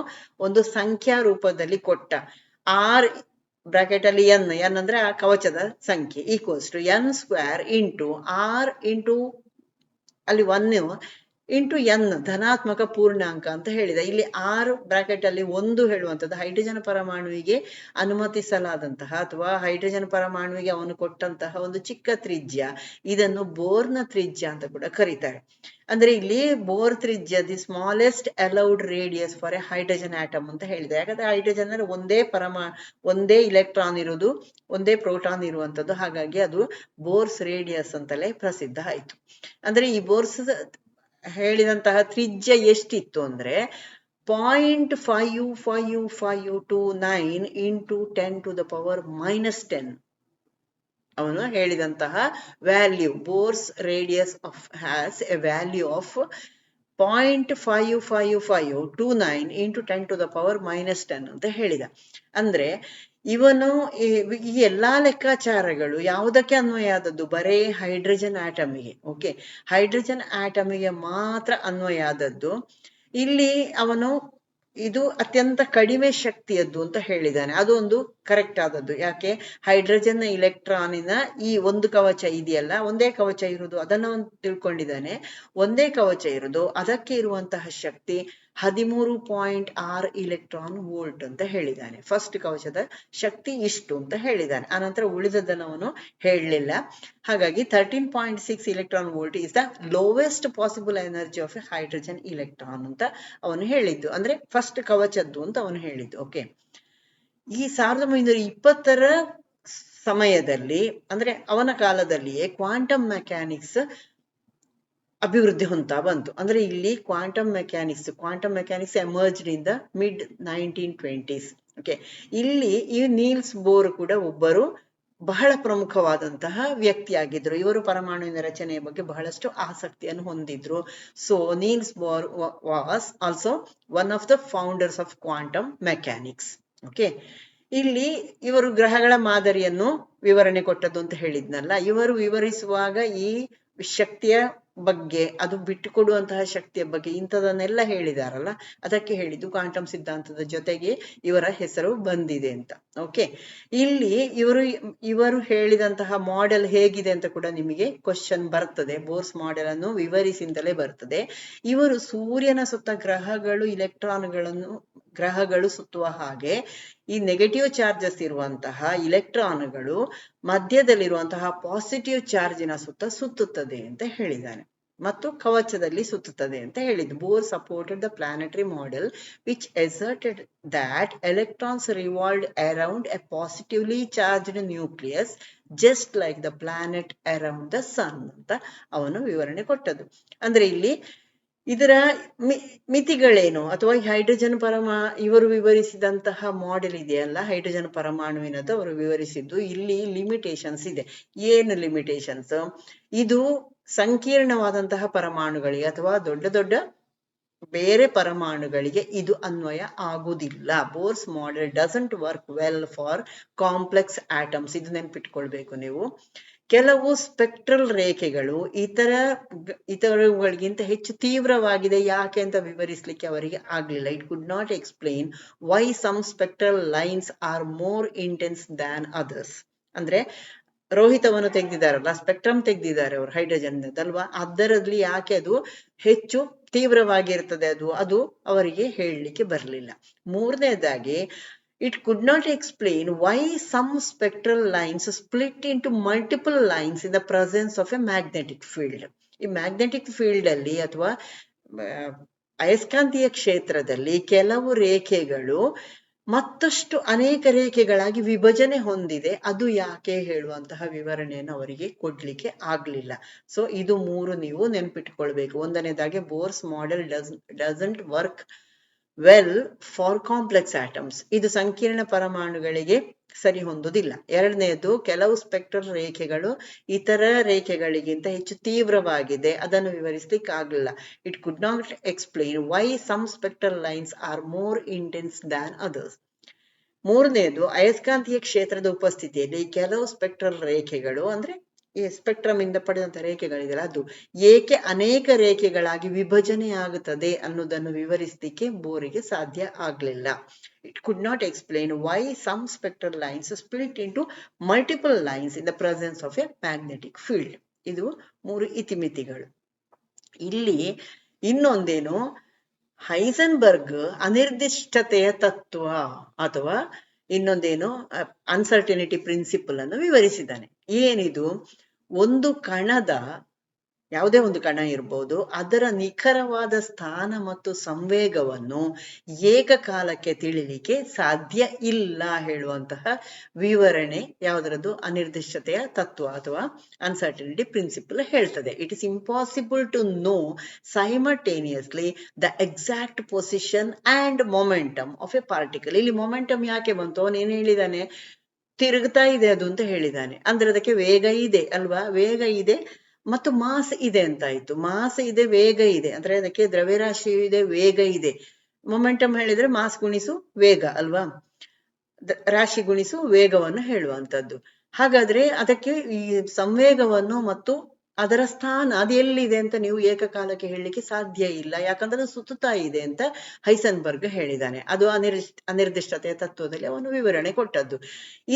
ಒಂದು ಸಂಖ್ಯಾ ರೂಪದಲ್ಲಿ ಕೊಟ್ಟ. r ಬ್ರಾಕೆಟ್ ಅಲ್ಲಿ n ಅಂದ್ರೆ ಆ ಕವಚದ ಸಂಖ್ಯೆ equals to n² into r into ಅಲ್ಲಿ 1 ಇಂಟು n ಧನಾತ್ಮಕ ಪೂರ್ಣಾಂಕ ಅಂತ ಹೇಳಿದ. ಇಲ್ಲಿ r ಬ್ರಾಕೆಟ್ ಅಲ್ಲಿ 1 ಹೇಳುವಂಥದ್ದು ಹೈಡ್ರೋಜನ್ ಪರಮಾಣುವಿಗೆ ಅನುಮತಿಸಲಾದಂತಹ ಅಥವಾ ಹೈಡ್ರೋಜನ್ ಪರಮಾಣುವಿಗೆ ಅವನು ಕೊಟ್ಟಂತಹ ಒಂದು ಚಿಕ್ಕ ತ್ರಿಜ್ಯ. ಇದನ್ನು ಬೋರ್ನ ತ್ರಿಜ್ಯ ಅಂತ ಕೂಡ ಕರೀತಾರೆ. ಅಂದ್ರೆ ಇಲ್ಲಿ ಬೋರ್ ತ್ರಿಜ್ಯ the smallest allowed radius for A hydrogen atom ಅಂತ ಹೇಳಿದೆ. ಯಾಕಂದ್ರೆ ಹೈಡ್ರೋಜನ್ ಅಂದ್ರೆ ಒಂದೇ ಇಲೆಕ್ಟ್ರಾನ್ ಇರುವುದು, ಒಂದೇ ಪ್ರೋಟಾನ್ ಇರುವಂತದ್ದು. ಹಾಗಾಗಿ ಅದು ಬೋರ್ಸ್ ರೇಡಿಯಸ್ ಅಂತಲೇ ಪ್ರಸಿದ್ಧ ಆಯ್ತು. ಅಂದ್ರೆ ಈ ಬೋರ್ಸ್ ಹೇಳಿದಂತಹ ತ್ರಿಜ್ಯ ಎಷ್ಟಿತ್ತು ಅಂದ್ರೆ 0.55529 ಇಂಟು 10⁻⁻10. ಅವನು ಹೇಳಿದಂತಹ value, Bohr's radius has A value of 0.55529 into 10⁻⁻10 ಅಂತ ಹೇಳಿದ. ಅಂದ್ರೆ ಇವನು ಈ ಎಲ್ಲಾ ಲೆಕ್ಕಾಚಾರಗಳು ಯಾವುದಕ್ಕೆ ಅನ್ವಯ ಆದದ್ದು? ಬರೇ ಹೈಡ್ರೋಜನ್ ಆಟಮಿಗೆ. ಓಕೆ, ಹೈಡ್ರೋಜನ್ ಆಟಮಿಗೆ ಮಾತ್ರ ಅನ್ವಯ ಆದದ್ದು. ಇಲ್ಲಿ ಅವನು ಇದು ಅತ್ಯಂತ ಕಡಿಮೆ ಶಕ್ತಿಯದ್ದು ಅಂತ ಹೇಳಿದ್ದಾನೆ. ಅದು ಒಂದು ಕರೆಕ್ಟ್ ಆದದ್ದು. ಯಾಕೆ? ಹೈಡ್ರೋಜನ್ ಇಲೆಕ್ಟ್ರಾನಿನ ಈ ಒಂದು ಕವಚ ಇದೆಯಲ್ಲ, ಒಂದೇ ಕವಚ ಇರುವುದು, ಅದನ್ನ ಅವನು ತಿಳ್ಕೊಂಡಿದ್ದಾನೆ. ಒಂದೇ ಕವಚ ಇರುವುದು, ಅದಕ್ಕೆ ಇರುವಂತಹ ಶಕ್ತಿ 13.6 ಇಲೆಕ್ಟ್ರಾನ್ ವೋಲ್ಟ್ ಅಂತ ಹೇಳಿದ್ದಾನೆ. ಫಸ್ಟ್ ಕವಚದ ಶಕ್ತಿ ಇಷ್ಟು ಅಂತ ಹೇಳಿದ್ದಾನೆ. ಆನಂತರ ಉಳಿದದನ್ನು ಅವನು ಹೇಳಲಿಲ್ಲ. ಹಾಗಾಗಿ 13.6 electron volt is the lowest possible energy of A hydrogen electron ಅಂತ ಅವನು ಹೇಳಿದ್ದು. ಅಂದ್ರೆ ಫಸ್ಟ್ ಕವಚದ್ದು ಅಂತ ಅವನು ಹೇಳಿದ್ದು. ಓಕೆ, ಈ 1920ರ ಸಮಯದಲ್ಲಿ ಅಂದ್ರೆ ಅವನ ಕಾಲದಲ್ಲಿಯೇ ಕ್ವಾಂಟಮ್ ಮೆಕ್ಯಾನಿಕ್ಸ್ ಅಭಿವೃದ್ಧಿ ಹೊಂದ್ತಾ ಬಂತು. ಅಂದ್ರೆ ಇಲ್ಲಿ quantum mechanics emerged in the mid 1920s. Okay, ಇಲ್ಲಿ ಈ ನೀಲ್ಸ್ ಬೋರ್ ಕೂಡ ಒಬ್ಬರು ಬಹಳ ಪ್ರಮುಖವಾದಂತಹ ವ್ಯಕ್ತಿಯಾಗಿದ್ರು. ಇವರು ಪರಮಾಣುವಿನ ರಚನೆಯ ಬಗ್ಗೆ ಬಹಳಷ್ಟು ಆಸಕ್ತಿಯನ್ನು ಹೊಂದಿದ್ರು. So Niels Bohr was also one of the founders of quantum mechanics. Okay, ಇಲ್ಲಿ ಇವರು ಗ್ರಹಗಳ ಮಾದರಿಯನ್ನು ವಿವರಣೆ ಕೊಟ್ಟದ್ದು ಅಂತ ಹೇಳಿದ್ನಲ್ಲ. ಇವರು ವಿವರಿಸುವಾಗ ಈ ಶಕ್ತಿಯ ಬಗ್ಗೆ, ಅದು ಬಿಟ್ಟುಕೊಡುವಂತಹ ಶಕ್ತಿಯ ಬಗ್ಗೆ ಇಂಥದನ್ನೆಲ್ಲ ಹೇಳಿದಾರಲ್ಲ, ಅದಕ್ಕೆ ಹೇಳಿದ್ದು ಕ್ವಾಂಟಮ್ ಸಿದ್ಧಾಂತದ ಜೊತೆಗೆ ಇವರ ಹೆಸರು ಬಂದಿದೆ ಅಂತ. ಓಕೆ, ಇಲ್ಲಿ ಇವರು ಹೇಳಿದಂತಹ ಮಾಡೆಲ್ ಹೇಗಿದೆ ಅಂತ ಕೂಡ ನಿಮಗೆ ಕ್ವಶನ್ ಬರ್ತದೆ. ಬೋರ್ಸ್ ಮಾಡೆಲ್ ಅನ್ನು ವಿವರಿಸಿಂದಲೇ ಬರ್ತದೆ. ಇವರು ಸೂರ್ಯನ ಸುತ್ತ ಗ್ರಹಗಳು ಸುತ್ತುವ ಹಾಗೆ ಈ ನೆಗೆಟಿವ್ ಚಾರ್ಜಸ್ ಇರುವಂತಹ ಇಲೆಕ್ಟ್ರಾನ್ಗಳು ಮಧ್ಯದಲ್ಲಿರುವಂತಹ ಪಾಸಿಟಿವ್ ಚಾರ್ಜಿನ ಸುತ್ತುತ್ತದೆ ಅಂತ ಹೇಳಿದ್ದಾನೆ, ಮತ್ತು ಕವಚದಲ್ಲಿ ಸುತ್ತುತ್ತದೆ ಅಂತ ಹೇಳಿದ್ದು. Bore supported the planetary model which asserted that electrons revolved around a positively charged nucleus just like the planet around the sun ಅಂತ ಅವನು ವಿವರಣೆ ಕೊಟ್ಟದ್ದು. ಅಂದ್ರೆ ಇಲ್ಲಿ ಇದರ ಮಿತಿಗಳೇನು, ಅಥವಾ ಹೈಡ್ರೋಜನ್ ಇವರು ವಿವರಿಸಿದಂತಹ ಮಾಡೆಲ್ ಇದೆಯಲ್ಲ ಹೈಡ್ರೋಜನ್ ಪರಮಾಣುವಿನದು ಅವರು ವಿವರಿಸಿದ್ದು, ಇಲ್ಲಿ ಲಿಮಿಟೇಷನ್ಸ್ ಇದೆ. ಏನು ಲಿಮಿಟೇಷನ್ಸ್? ಇದು ಸಂಕೀರ್ಣವಾದಂತಹ ಪರಮಾಣುಗಳಿಗೆ ಅಥವಾ ದೊಡ್ಡ ದೊಡ್ಡ ಬೇರೆ ಪರಮಾಣುಗಳಿಗೆ ಇದು ಅನ್ವಯ ಆಗುವುದಿಲ್ಲ. Bohr's model doesn't work well for complex atoms. ಇದು ನೆನ್ಪಿಟ್ಕೊಳ್ಬೇಕು ನೀವು. ಕೆಲವು ಸ್ಪೆಕ್ಟ್ರಲ್ ರೇಖೆಗಳು ಇತರಗಳಿಗಿಂತ ಹೆಚ್ಚು ತೀವ್ರವಾಗಿದೆ ಯಾಕೆ ಅಂತ ವಿವರಿಸಲಿಕ್ಕೆ ಅವರಿಗೆ ಆಗ್ಲಿಲ್ಲ. It could not explain why some spectral lines are more intense than others. ಅಂದ್ರೆ ರೋಹಿತವನ್ನು ತೆಗೆದಿದ್ದಾರಲ್ಲ, ಸ್ಪೆಕ್ಟ್ರಮ್ ತೆಗೆದಿದ್ದಾರೆ ಅವರು ಹೈಡ್ರೋಜನ್ ಅಲ್ವಾ, ಅದರಲ್ಲಿ ಯಾಕೆ ಅದು ಹೆಚ್ಚು ತೀವ್ರವಾಗಿರ್ತದೆ ಅದು ಅವರಿಗೆ ಹೇಳಲಿಕ್ಕೆ ಬರಲಿಲ್ಲ. ಮೂರನೇದಾಗಿ it could not explain why some spectral lines split into multiple lines in the presence of a magnetic field. ಈ ಮ್ಯಾಗ್ನೆಟಿಕ್ ಫೀಲ್ಡ್ ಅಲ್ಲಿ ಅಥವಾ ಅಯಸ್ಕಾಂತೀಯ ಕ್ಷೇತ್ರದಲ್ಲಿ ಕೆಲವು ರೇಖೆಗಳು ಮತ್ತಷ್ಟು ಅನೇಕ ರೇಖೆಗಳಾಗಿ ವಿಭಜನೆ ಹೊಂದಿದೆ, ಅದು ಯಾಕೆ ಹೇಳುವಂತಹ ವಿವರಣೆಯನ್ನು ಅವರಿಗೆ ಕೊಡ್ಲಿಕ್ಕೆ ಆಗ್ಲಿಲ್ಲ. ಸೊ ಇದು ಮೂರು ನೀವು ನೆನ್ಪಿಟ್ಕೊಳ್ಬೇಕು. ಒಂದನೇದಾಗಿ Bohr's model doesn't work well for complex atoms, ಇದು ಸಂಕೀರ್ಣ ಪರಮಾಣುಗಳಿಗೆ ಸರಿ ಹೊಂದುವುದಿಲ್ಲ. ಎರಡನೆಯದು, ಕೆಲವು ಸ್ಪೆಕ್ಟ್ರಲ್ ರೇಖೆಗಳು ಇತರ ರೇಖೆಗಳಿಗಿಂತ ಹೆಚ್ಚು ತೀವ್ರವಾಗಿದೆ, ಅದನ್ನು ವಿವರಿಸಲಿಕ್ಕೆ ಆಗಲಿಲ್ಲ. It could not explain why some spectral lines are more intense than others. ಮೂರನೆಯದು, ಅಯಸ್ಕಾಂತೀಯ ಕ್ಷೇತ್ರದ ಉಪಸ್ಥಿತಿಯಲ್ಲಿ ಕೆಲವು ಸ್ಪೆಕ್ಟ್ರಲ್ ರೇಖೆಗಳು ಅಂದ್ರೆ ಈ ಸ್ಪೆಕ್ಟ್ರಮ್ ಇಂದ ಪಡೆದಂತ ರೇಖೆಗಳಿದೆಯಲ್ಲ ಅದು ಏಕೆ ಅನೇಕ ರೇಖೆಗಳಾಗಿ ವಿಭಜನೆ ಆಗುತ್ತದೆ ಅನ್ನೋದನ್ನು ವಿವರಿಸಲಿಕ್ಕೆ ಬೋರಿಗೆ ಸಾಧ್ಯ ಆಗ್ಲಿಲ್ಲ. It could not explain why some spectral lines split into multiple lines in the presence of a magnetic field. ಇದು ಮೂರು ಇತಿಮಿತಿಗಳು. ಇಲ್ಲಿ ಇನ್ನೊಂದೇನು, ಹೈಸನ್ಬರ್ಗ್ ಅನಿರ್ದಿಷ್ಟತೆಯ ತತ್ವ ಅಥವಾ ಇನ್ನೊಂದೇನು ಅನ್ಸರ್ಟಿನಿಟಿ ಪ್ರಿನ್ಸಿಪಲ್ ಅನ್ನು ವಿವರಿಸಿದ್ದಾನೆ. ಏನಿದು? ಒಂದು ಕಣದ, ಯಾವುದೇ ಒಂದು ಕಣ ಇರ್ಬೋದು, ಅದರ ನಿಖರವಾದ ಸ್ಥಾನ ಮತ್ತು ಸಂವೇಗವನ್ನು ಏಕಕಾಲಕ್ಕೆ ತಿಳಿಲಿಕ್ಕೆ ಸಾಧ್ಯ ಇಲ್ಲ ಹೇಳುವಂತಹ ವಿವರಣೆ ಯಾವುದರದ್ದು? ಅನಿರ್ದಿಷ್ಟತೆಯ ತತ್ವ ಅಥವಾ ಅನ್ಸರ್ಟಿನಿಟಿ ಪ್ರಿನ್ಸಿಪಲ್ ಹೇಳ್ತದೆ. It is impossible to know simultaneously the exact position and momentum of a particle. ಇಲ್ಲಿ ಮೊಮೆಂಟಮ್ ಯಾಕೆ ಬಂತು? ಅವನೇನು ಹೇಳಿದಾನೆ? ತಿರುಗ್ತಾ ಇದೆ ಅದು ಅಂತ ಹೇಳಿದಾನೆ. ಅಂದ್ರೆ ಅದಕ್ಕೆ ವೇಗ ಇದೆ ಅಲ್ವಾ, ವೇಗ ಇದೆ ಮತ್ತು ಮಾಸ್ ಇದೆ ಅಂತಾಯ್ತು. ಮಾಸ್ ಇದೆ, ವೇಗ ಇದೆ, ಅಂದ್ರೆ ಅದಕ್ಕೆ ದ್ರವ್ಯರಾಶಿ ಇದೆ, ವೇಗ ಇದೆ. ಮೊಮೆಂಟಮ್ ಹೇಳಿದ್ರೆ ಮಾಸ್ ಗುಣಿಸು ವೇಗ ಅಲ್ವಾ, ರಾಶಿ ಗುಣಿಸು ವೇಗವನ್ನು ಹೇಳುವಂತದ್ದು. ಹಾಗಾದ್ರೆ ಅದಕ್ಕೆ ಈ ಸಂವೇಗವನ್ನು ಮತ್ತು ಅದರ ಸ್ಥಾನ ಅದು ಎಲ್ಲಿದೆ ಅಂತ ನೀವು ಏಕಕಾಲಕ್ಕೆ ಹೇಳಲಿಕ್ಕೆ ಸಾಧ್ಯ ಇಲ್ಲ, ಯಾಕಂದ್ರೆ ಅದು ಸುತ್ತುತ್ತಾ ಇದೆ ಅಂತ ಹೈಸನ್ಬರ್ಗ್ ಹೇಳಿದ್ದಾನೆ. ಅದು ಅನಿರ್ದಿಷ್ಟತೆಯ ತತ್ವದಲ್ಲಿ ಅವನು ವಿವರಣೆ ಕೊಟ್ಟದ್ದು.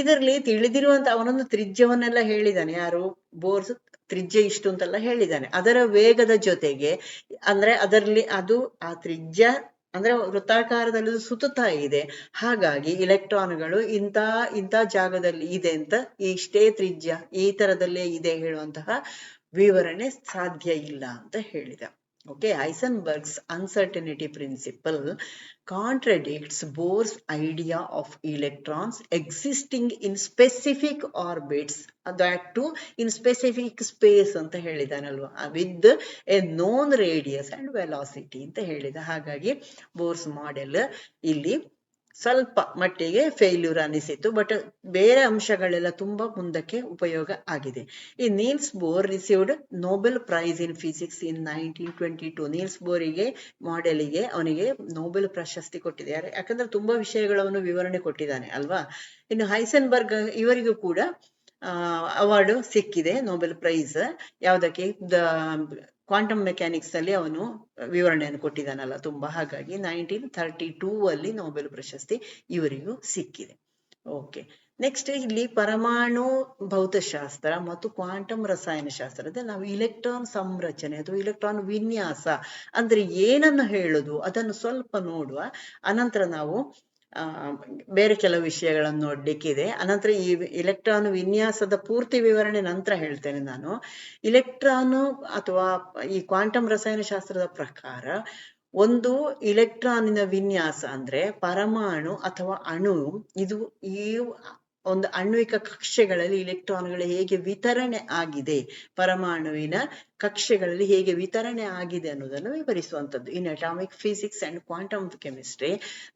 ಇದರಲ್ಲಿ ತಿಳಿದಿರುವಂತ ಅವನೊಂದು ತ್ರಿಜ್ಯವನ್ನೆಲ್ಲ ಹೇಳಿದ್ದಾನೆ. ಯಾರು? ಬೋರ್ಸ್ ತ್ರಿಜ್ಯ ಇಷ್ಟು ಅಂತೆಲ್ಲ ಹೇಳಿದ್ದಾನೆ. ಅದರ ವೇಗದ ಜೊತೆಗೆ ಅಂದ್ರೆ ಅದರಲ್ಲಿ ಅದು ಆ ತ್ರಿಜ್ಯ ಅಂದ್ರೆ ವೃತ್ತಾಕಾರದಲ್ಲಿ ಸುತ್ತುತ್ತಾ ಇದೆ, ಹಾಗಾಗಿ ಇಲೆಕ್ಟ್ರಾನ್ಗಳು ಇಂಥ ಜಾಗದಲ್ಲಿ ಇದೆ ಅಂತ, ಇಷ್ಟೇ ತ್ರಿಜ್ಯ ಈ ತರದಲ್ಲೇ ಇದೆ ಹೇಳುವಂತಹ ವಿವರಣೆ ಸಾಧ್ಯ ಇಲ್ಲ ಅಂತ ಹೇಳಿದ. Okay, Heisenberg's uncertainty principle contradicts Bohr's idea of electrons existing in specific orbits, that too in specific space ಅಂತ ಹೇಳಿದಾನಲ್ವಾ, with a known radius and velocity ಅಂತ ಹೇಳಿದ. ಹಾಗಾಗಿ ಬೋರ್ಸ್ ಮಾಡೆಲ್ ಇಲ್ಲಿ ಸ್ವಲ್ಪ ಮಟ್ಟಿಗೆ ಫೇಲ್ಯೂರ್ ಅನಿಸಿತು, ಬಟ್ ಬೇರೆ ಅಂಶಗಳೆಲ್ಲ ತುಂಬಾ ಮುಂದಕ್ಕೆ ಉಪಯೋಗ ಆಗಿದೆ. ಈ Niels Bohr received Nobel prize in physics in 1922. Niels ಬೋರಿಗೆ ಮಾಡೆಲಿಗೆ ಅವನಿಗೆ ನೊಬೆಲ್ ಪ್ರಶಸ್ತಿ ಕೊಟ್ಟಿದ್ದಾರೆ, ಯಾಕಂದ್ರೆ ತುಂಬಾ ವಿಷಯಗಳನ್ನು ವಿವರಣೆ ಕೊಟ್ಟಿದ್ದಾನೆ ಅಲ್ವಾ. ಇನ್ನು ಹೈಸನ್ಬರ್ಗ್ ಇವರಿಗೂ ಕೂಡ ಅವಾರ್ಡ್ ಸಿಕ್ಕಿದೆ, ನೊಬೆಲ್ ಪ್ರೈಸ್. ಯಾವುದಕ್ಕೆ? ದ ಕ್ವಾಂಟಮ್ ಮೆಕ್ಯಾನಿಕ್ಸ್ ಅಲ್ಲಿ ಅವನು ವಿವರಣೆಯನ್ನು ಕೊಟ್ಟಿದ್ದಾನಲ್ಲ ತುಂಬಾ, ಹಾಗಾಗಿ 1932 ಅಲ್ಲಿ ನೊಬೆಲ್ ಪ್ರಶಸ್ತಿ ಇವರಿಗೂ ಸಿಕ್ಕಿದೆ. ಓಕೆ, ನೆಕ್ಸ್ಟ್ ಇಲ್ಲಿ ಪರಮಾಣು ಭೌತಶಾಸ್ತ್ರ ಮತ್ತು ಕ್ವಾಂಟಮ್ ರಸಾಯನಶಾಸ್ತ್ರದ ನಾವು ಇಲೆಕ್ಟ್ರಾನ್ ಸಂರಚನೆ ಅಥವಾ ಇಲೆಕ್ಟ್ರಾನ್ ವಿನ್ಯಾಸ ಅಂದ್ರೆ ಏನನ್ನು ಹೇಳುದು ಅದನ್ನು ಸ್ವಲ್ಪ ನೋಡುವ. ಅನಂತರ ನಾವು ಬೇರೆ ಕೆಲವು ವಿಷಯಗಳನ್ನು ನೋಡ್ಲಿಕ್ಕಿದೆ. ಅನಂತರ ಈ ಇಲೆಕ್ಟ್ರಾನ್ ವಿನ್ಯಾಸದ ಪೂರ್ತಿ ವಿವರಣೆ ನಂತರ ಹೇಳ್ತೇನೆ ನಾನು. ಇಲೆಕ್ಟ್ರಾನು ಅಥವಾ ಈ ಕ್ವಾಂಟಮ್ ರಸಾಯನಶಾಸ್ತ್ರದ ಪ್ರಕಾರ ಒಂದು ಇಲೆಕ್ಟ್ರಾನಿನ ವಿನ್ಯಾಸ ಅಂದ್ರೆ ಪರಮಾಣು ಅಥವಾ ಅಣು, ಇದು ಈ ಒಂದು ಆಣ್ವಿಕ ಕಕ್ಷೆಗಳಲ್ಲಿ ಇಲೆಕ್ಟ್ರಾನ್ಗಳು ಹೇಗೆ ವಿತರಣೆ ಆಗಿದೆ, ಪರಮಾಣುವಿನ ಕಕ್ಷೆಗಳಲ್ಲಿ ಹೇಗೆ ವಿತರಣೆ ಆಗಿದೆ ಅನ್ನೋದನ್ನು ವಿವರಿಸುವಂಥದ್ದು. In atomic physics and quantum chemistry,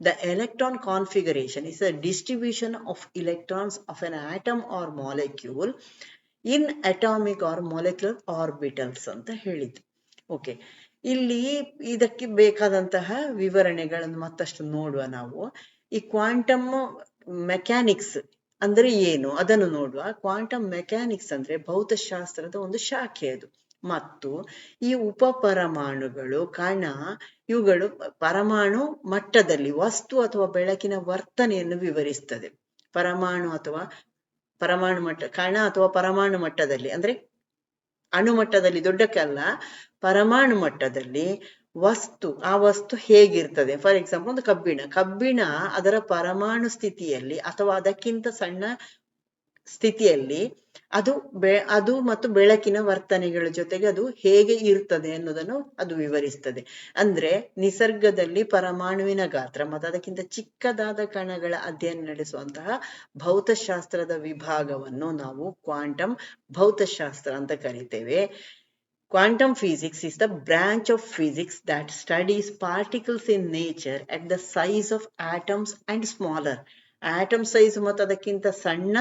the electron configuration is a distribution of electrons of an atom or molecule in atomic or molecular orbitals ಅಂತ ಹೇಳಿದ್ದು. ಓಕೆ, ಇಲ್ಲಿ ಇದಕ್ಕೆ ಬೇಕಾದಂತಹ ವಿವರಣೆಗಳನ್ನು ಮತ್ತಷ್ಟು ನೋಡುವ ನಾವು. ಈ ಕ್ವಾಂಟಮ್ ಮೆಕ್ಯಾನಿಕ್ಸ್ ಅಂದ್ರೆ ಏನು ಅದನ್ನು ನೋಡುವ. ಕ್ವಾಂಟಮ್ ಮೆಕ್ಯಾನಿಕ್ಸ್ ಅಂದ್ರೆ ಭೌತಶಾಸ್ತ್ರದ ಒಂದು ಶಾಖೆ ಅದು. ಮತ್ತು ಈ ಉಪಪರಮಾಣುಗಳು, ಕಣ, ಇವುಗಳು ಪರಮಾಣು ಮಟ್ಟದಲ್ಲಿ ವಸ್ತು ಅಥವಾ ಬೆಳಕಿನ ವರ್ತನೆಯನ್ನು ವಿವರಿಸ್ತದೆ. ಪರಮಾಣು ಅಥವಾ ಪರಮಾಣು ಮಟ್ಟ, ಕಣ ಅಥವಾ ಪರಮಾಣು ಮಟ್ಟದಲ್ಲಿ ಅಂದ್ರೆ ಅಣು ಮಟ್ಟದಲ್ಲಿ ದೊಡ್ಡಕ್ಕಲ್ಲ, ಪರಮಾಣು ಮಟ್ಟದಲ್ಲಿ ವಸ್ತು, ಆ ವಸ್ತು ಹೇಗಿರ್ತದೆ. ಫಾರ್ ಎಕ್ಸಾಂಪಲ್ ಒಂದು ಕಬ್ಬಿಣ ಅದರ ಪರಮಾಣು ಸ್ಥಿತಿಯಲ್ಲಿ ಅಥವಾ ಅದಕ್ಕಿಂತ ಸಣ್ಣ ಸ್ಥಿತಿಯಲ್ಲಿ ಅದು ಮತ್ತು ಬೆಳಕಿನ ವರ್ತನೆಗಳ ಜೊತೆಗೆ ಅದು ಹೇಗೆ ಇರ್ತದೆ ಅನ್ನೋದನ್ನು ಅದು ವಿವರಿಸ್ತದೆ. ಅಂದ್ರೆ ನಿಸರ್ಗದಲ್ಲಿ ಪರಮಾಣುವಿನ ಗಾತ್ರ ಮತ್ತು ಅದಕ್ಕಿಂತ ಚಿಕ್ಕದಾದ ಕಣಗಳ ಅಧ್ಯಯನ ನಡೆಸುವಂತಹ ಭೌತಶಾಸ್ತ್ರದ ವಿಭಾಗವನ್ನು ನಾವು ಕ್ವಾಂಟಮ್ ಭೌತಶಾಸ್ತ್ರ ಅಂತ ಕರಿತೇವೆ. Quantum physics is the branch of physics that studies particles in nature at the size of atoms and smaller. Atom size ಮತ್ತು ಅದಕ್ಕಿಂತ ಸಣ್ಣ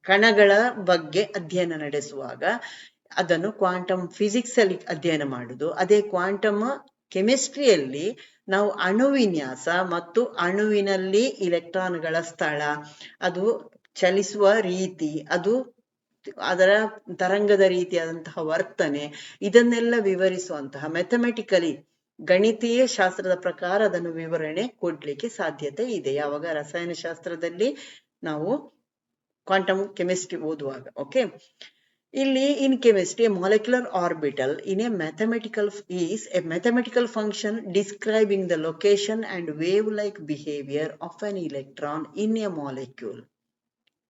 ಕಣಗಳ ಬಗ್ಗೆ ಅಧ್ಯಯನ ನಡೆಸುವಾಗ ಅದನ್ನು ಕ್ವಾಂಟಮ್ ಫಿಸಿಕ್ಸ್ ಅಲ್ಲಿ ಅಧ್ಯಯನ ಮಾಡುದು. ಅದೇ ಕ್ವಾಂಟಮ್ ಕೆಮಿಸ್ಟ್ರಿಯಲ್ಲಿ ನಾವು ಅಣುವಿನ್ಯಾಸ ಮತ್ತು ಅಣುವಿನಲ್ಲಿ ಇಲೆಕ್ಟ್ರಾನ್ಗಳ ಸ್ಥಳ, ಅದು ಚಲಿಸುವ ರೀತಿ, ಅದರ ತರಂಗದ ರೀತಿಯಾದಂತಹ ವರ್ತನೆ, ಇದನ್ನೆಲ್ಲ ವಿವರಿಸುವಂತಹ ಮ್ಯಾಥಮೆಟಿಕಲಿ ಗಣಿತೀಯ ಶಾಸ್ತ್ರದ ಪ್ರಕಾರ ಅದನ್ನು ವಿವರಣೆ ಕೊಡ್ಲಿಕ್ಕೆ ಸಾಧ್ಯತೆ ಇದೆ ಯಾವಾಗ ರಸಾಯನಶಾಸ್ತ್ರದಲ್ಲಿ ನಾವು ಕ್ವಾಂಟಮ್ ಕೆಮಿಸ್ಟ್ರಿ ಓದುವಾಗ. ಓಕೆ, ಇಲ್ಲಿ in chemistry molecular orbital in a mathematical function describing the location and wave like behaviour of an electron in a molecule.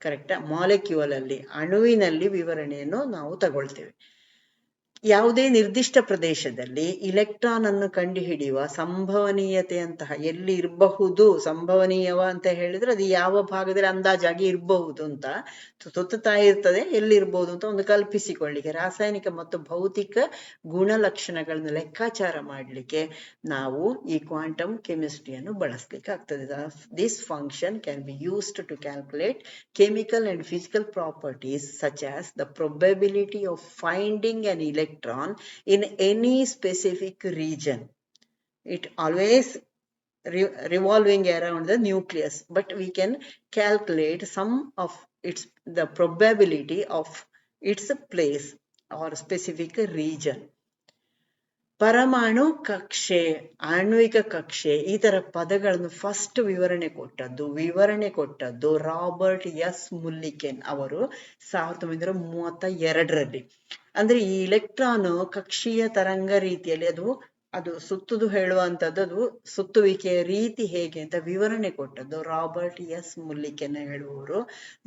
ಕರೆಕ್ಟಾ? ಮಾಲಿಕ್ಯೂಲ್ ಅಲ್ಲಿ, ಅಣುವಿನಲ್ಲಿ ವಿವರಣೆಯನ್ನು ನಾವು ತಗೊಳ್ತೇವೆ. ಯಾವುದೇ ನಿರ್ದಿಷ್ಟ ಪ್ರದೇಶದಲ್ಲಿ ಇಲೆಕ್ಟ್ರಾನ್ ಅನ್ನು ಕಂಡುಹಿಡಿಯುವ ಸಂಭವನೀಯತೆಯಂತಹ ಎಲ್ಲಿ ಇರಬಹುದು, ಸಂಭವನೀಯವ ಅಂತ ಹೇಳಿದ್ರೆ ಅದು ಯಾವ ಭಾಗದಲ್ಲಿ ಅಂದಾಜಾಗಿ ಇರಬಹುದು ಅಂತ ಸುತ್ತುತ್ತಾ ಇರ್ತದೆ, ಎಲ್ಲಿರ್ಬಹುದು ಅಂತ ಒಂದು ಕಲ್ಪಿಸಿಕೊಳ್ಳಿಕ್ಕೆ, ರಾಸಾಯನಿಕ ಮತ್ತು ಭೌತಿಕ ಗುಣಲಕ್ಷಣಗಳನ್ನ ಲೆಕ್ಕಾಚಾರ ಮಾಡಲಿಕ್ಕೆ ನಾವು ಈ ಕ್ವಾಂಟಮ್ ಕೆಮಿಸ್ಟ್ರಿಯನ್ನು ಬಳಸಲಿಕ್ಕೆ ಆಗ್ತದೆ. This function can be used to calculate chemical and physical properties such as the probability of finding an electron in any specific region. It always revolving around the nucleus, but we can calculate some of the probability of its place or specific region. ಪರಮಾಣು ಕಕ್ಷೆ, ಆಣ್ವಿಕ ಕಕ್ಷೆ, ಈ ತರ ಪದಗಳನ್ನು first ವಿವರಣೆ ಕೊಟ್ಟದ್ದು Robert S ಮುಲ್ಲಿಕೆನ್ ಅವರು 1932ರಲ್ಲಿ. ಅಂದ್ರೆ ಈ ಇಲೆಕ್ಟ್ರಾನ್ ಕಕ್ಷೀಯ ತರಂಗ ರೀತಿಯಲ್ಲಿ ಅದು ಸುತ್ತುದು ಹೇಳುವಂಥದ್ದು, ಅದು ಸುತ್ತುವಿಕೆಯ ರೀತಿ ಹೇಗೆ ಅಂತ ವಿವರಣೆ ಕೊಟ್ಟದ್ದು ರಾಬರ್ಟ್ ಎಸ್ ಮುಲ್ಲಿಕೆನ್ ಹೇಳುವವರು.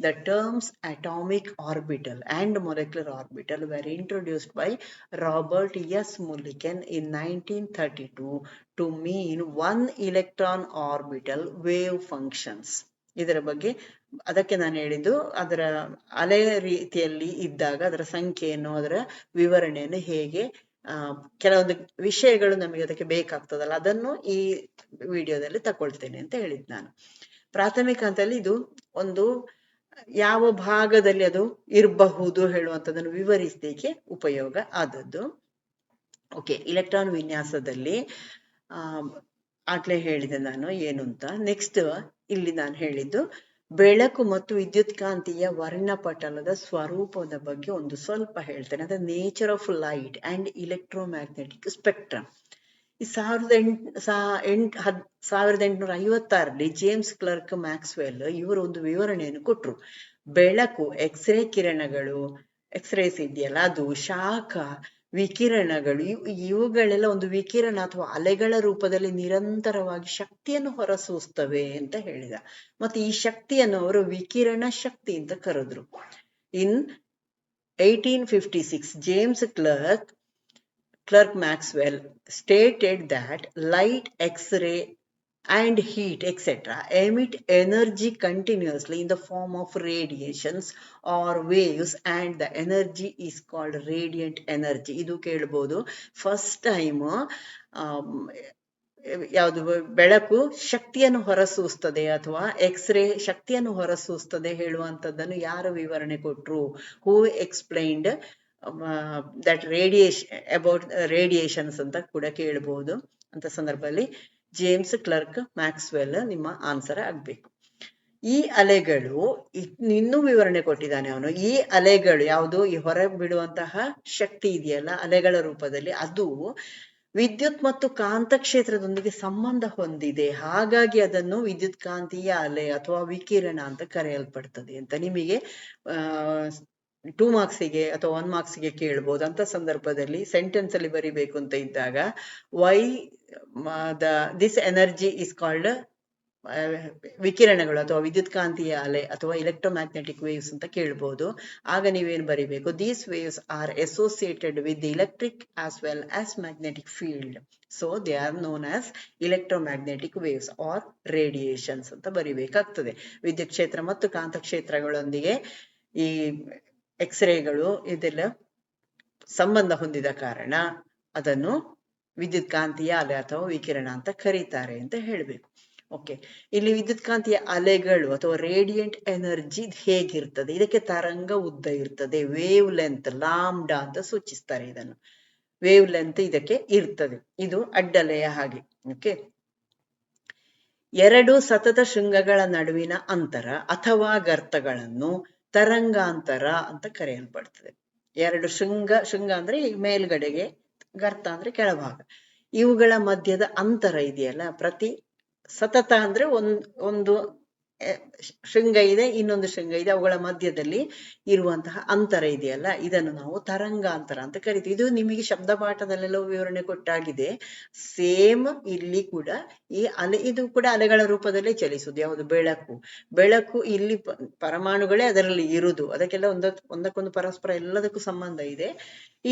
The terms atomic orbital and molecular orbital were introduced by Robert S. Mulliken in 1932 to mean one electron orbital wave functions. ಇದರ ಬಗ್ಗೆ ಅದಕ್ಕೆ ನಾನು ಹೇಳಿದ್ದು, ಅದರ ಅಲೆ ರೀತಿಯಲ್ಲಿ ಇದ್ದಾಗ ಅದರ ಸಂಖ್ಯೆಯನ್ನು, ಅದರ ವಿವರಣೆಯನ್ನು ಹೇಗೆ, ಕೆಲವೊಂದು ವಿಷಯಗಳು ನಮಗೆ ಅದಕ್ಕೆ ಬೇಕಾಗ್ತದಲ್ಲ, ಅದನ್ನು ಈ ವಿಡಿಯೋದಲ್ಲಿ ತಕೊಳ್ತೇನೆ ಅಂತ ಹೇಳಿದ್ ನಾನು. ಪ್ರಾಥಮಿಕ ಹಂತದಲ್ಲಿ ಇದು ಒಂದು ಯಾವ ಭಾಗದಲ್ಲಿ ಅದು ಇರಬಹುದು ಹೇಳುವಂಥದ್ದನ್ನು ವಿವರಿಸಲಿಕ್ಕೆ ಉಪಯೋಗ ಆದದ್ದು. ಓಕೆ, ಇಲೆಕ್ಟ್ರಾನ್ ವಿನ್ಯಾಸದಲ್ಲಿ ಆಗ್ಲೇ ಹೇಳಿದೆ ನಾನು ಏನು ಅಂತ. ನೆಕ್ಸ್ಟ್ ಇಲ್ಲಿ ನಾನು ಹೇಳಿದ್ದು ಬೆಳಕು ಮತ್ತು ವಿದ್ಯುತ್ಕಾಂತೀಯ ವರ್ಣಪಟಲದ ಸ್ವರೂಪದ ಬಗ್ಗೆ ಒಂದು ಸ್ವಲ್ಪ ಹೇಳ್ತೇನೆ. ಅದು nature of light and electromagnetic spectrum. ಈ 1856ರಲ್ಲಿ ಜೇಮ್ಸ್ ಕ್ಲರ್ಕ್ ಮ್ಯಾಕ್ಸ್ವೆಲ್ ಇವರು ಒಂದು ವಿವರಣೆಯನ್ನು ಕೊಟ್ರು. ಬೆಳಕು ಎಕ್ಸ್ರೇ ಕಿರಣಗಳು, ಎಕ್ಸ್ರೇಸ್ ಇದೆಯಲ್ಲ ಅದು, ಶಾಖ, ವಿಕಿರಣಗಳು, ಇವುಗಳೆಲ್ಲ ಒಂದು ವಿಕಿರಣ ಅಥವಾ ಅಲೆಗಳ ರೂಪದಲ್ಲಿ ನಿರಂತರವಾಗಿ ಶಕ್ತಿಯನ್ನು ಹೊರಸೂಸ್ತವೆ ಅಂತ ಹೇಳಿದ. ಮತ್ತೆ ಈ ಶಕ್ತಿಯನ್ನು ಅವರು ವಿಕಿರಣ ಶಕ್ತಿ ಅಂತ ಕರೆದ್ರು. ಇನ್ 1856 James clerk Maxwell stated that light, X-ray and heat etc. emit energy continuously in the form of radiations or waves and the energy is called radiant energy. ಇದು ಕೇಳಬಹುದು. ಫಸ್ಟ್ ಟೈಮ್ ಯಾವುದು ಬೆಳಕು ಶಕ್ತಿಯನ್ನು ಹೊರಸೂಸ್ತದೆ ಅಥವಾ ಎಕ್ಸ್ರೇ ಶಕ್ತಿಯನ್ನು ಹೊರಸೂಸ್ತದೆ ಹೇಳುವಂಥದ್ದನ್ನು ಯಾರು ವಿವರಣೆ ಕೊಟ್ರು? ಹೂ ಎಕ್ಸ್ಪ್ಲೈನ್ಡ್ ದಟ್ ಅಬೌಟ್ ರೇಡಿಯೇಷನ್ಸ್ ಅಂತ ಕೂಡ ಕೇಳಬಹುದು. ಅಂತ ಸಂದರ್ಭದಲ್ಲಿ ಜೇಮ್ಸ್ ಕ್ಲರ್ಕ್ ಮ್ಯಾಕ್ಸ್ವೆಲ್ ನಿಮ್ಮ ಆನ್ಸರ್ ಆಗ್ಬೇಕು. ಈ ಅಲೆಗಳು ಇನ್ನೂ ವಿವರಣೆ ಕೊಟ್ಟಿದ್ದಾನೆ ಅವನು. ಈ ಅಲೆಗಳು ಯಾವುದು, ಈ ಹೊರ ಬಿಡುವಂತಹ ಶಕ್ತಿ ಇದೆಯಲ್ಲ ಅಲೆಗಳ ರೂಪದಲ್ಲಿ, ಅದು ವಿದ್ಯುತ್ ಮತ್ತು ಕಾಂತಕ್ಷೇತ್ರದೊಂದಿಗೆ ಸಂಬಂಧ ಹೊಂದಿದೆ. ಹಾಗಾಗಿ ಅದನ್ನು ವಿದ್ಯುತ್ ಕಾಂತೀಯ ಅಲೆ ಅಥವಾ ವಿಕಿರಣ ಅಂತ ಕರೆಯಲ್ಪಡ್ತದೆ ಅಂತ ನಿಮಗೆ 2 ಮಾರ್ಕ್ಸಿಗೆ ಅಥವಾ 1 ಮಾರ್ಕ್ಸಿಗೆ ಕೇಳ್ಬೋದು. ಅಂತ ಸಂದರ್ಭದಲ್ಲಿ ಸೆಂಟೆನ್ಸ್ ಅಲ್ಲಿ ಬರಿಬೇಕು ಅಂತ ಇದ್ದಾಗ why this energy is called ವಿಕಿರಣಗಳು ಅಥವಾ ವಿದ್ಯುತ್ ಕಾಂತೀಯ ಅಲೆ ಅಥವಾ ಎಲೆಕ್ಟ್ರೋಮ್ಯಾಗ್ನೆಟಿಕ್ ವೇವ್ಸ್ ಅಂತ ಕೇಳ್ಬೋದು. ಆಗ ನೀವೇನು ಬರಿಬೇಕು? These waves are associated with electric as well as magnetic field, so they are known as electromagnetic waves R radiations ಅಂತ ಬರಿಬೇಕಾಗ್ತದೆ. ವಿದ್ಯುತ್ ಕ್ಷೇತ್ರ ಮತ್ತು ಕಾಂತಕ್ಷೇತ್ರಗಳೊಂದಿಗೆ ಈ ಎಕ್ಸ್ರೇಗಳು ಇದೆಲ್ಲ ಸಂಬಂಧ ಹೊಂದಿದ ಕಾರಣ ಅದನ್ನು ವಿದ್ಯುತ್ ಕಾಂತೀಯ ಅಲೆ ಅಥವಾ ವಿಕಿರಣ ಅಂತ ಕರೀತಾರೆ ಅಂತ ಹೇಳಬೇಕು. ಓಕೆ, ಇಲ್ಲಿ ವಿದ್ಯುತ್ ಕಾಂತೀಯ ಅಲೆಗಳು ಅಥವಾ ರೇಡಿಯಂಟ್ ಎನರ್ಜಿ ಹೇಗಿರ್ತದೆ? ಇದಕ್ಕೆ ತರಂಗ ಉದ್ದ ಇರ್ತದೆ, ವೇವ್ ಲೆಂತ್ ಲಾಂಬ್ಡಾ ಅಂತ ಸೂಚಿಸ್ತಾರೆ ಇದನ್ನು. ವೇವ್ ಲೆಂತ್ ಇದಕ್ಕೆ ಇರ್ತದೆ. ಇದು ಅಡ್ಡಲೆಯ ಹಾಗೆ. ಓಕೆ, 2 ಸತತ ಶೃಂಗಗಳ ನಡುವಿನ ಅಂತರ ಅಥವಾ ಗರ್ತಗಳನ್ನು ತರಂಗಾಂತರ ಅಂತ ಕರೆಯಲ್ಪಡ್ತದೆ. 2 ಶೃಂಗ ಅಂದ್ರೆ ಮೇಲ್ಗಡೆಗೆ, ಗರ್ತ ಅಂದ್ರೆ ಕೆಳಭಾಗ. ಇವುಗಳ ಮಧ್ಯದ ಅಂತರ ಇದೆಯಲ್ಲ, ಪ್ರತಿ ಸತತ ಅಂದ್ರೆ ಒಂದು ಶೃಂಗ ಇದೆ, ಇನ್ನೊಂದು ಶೃಂಗ ಇದೆ, ಅವುಗಳ ಮಧ್ಯದಲ್ಲಿ ಇರುವಂತಹ ಅಂತರ ಇದೆಯಲ್ಲ, ಇದನ್ನು ನಾವು ತರಂಗಾಂತರ ಅಂತ ಕರಿತೀವಿ. ಇದು ನಿಮಗೆ ಶಬ್ದಪಾಠದಲ್ಲೆಲ್ಲ ವಿವರಣೆ ಕೊಟ್ಟಾಗಿದೆ. ಸೇಮ್ ಇಲ್ಲಿ ಕೂಡ ಈ ಇದು ಕೂಡ ಅಲೆಗಳ ರೂಪದಲ್ಲೇ ಚಲಿಸುದು. ಯಾವುದು? ಬೆಳಕು ಇಲ್ಲಿ ಪರಮಾಣುಗಳೇ ಅದರಲ್ಲಿ ಇರುವುದು, ಅದಕ್ಕೆಲ್ಲ ಒಂದಕ್ಕೊಂದು ಪರಸ್ಪರ ಎಲ್ಲದಕ್ಕೂ ಸಂಬಂಧ ಇದೆ.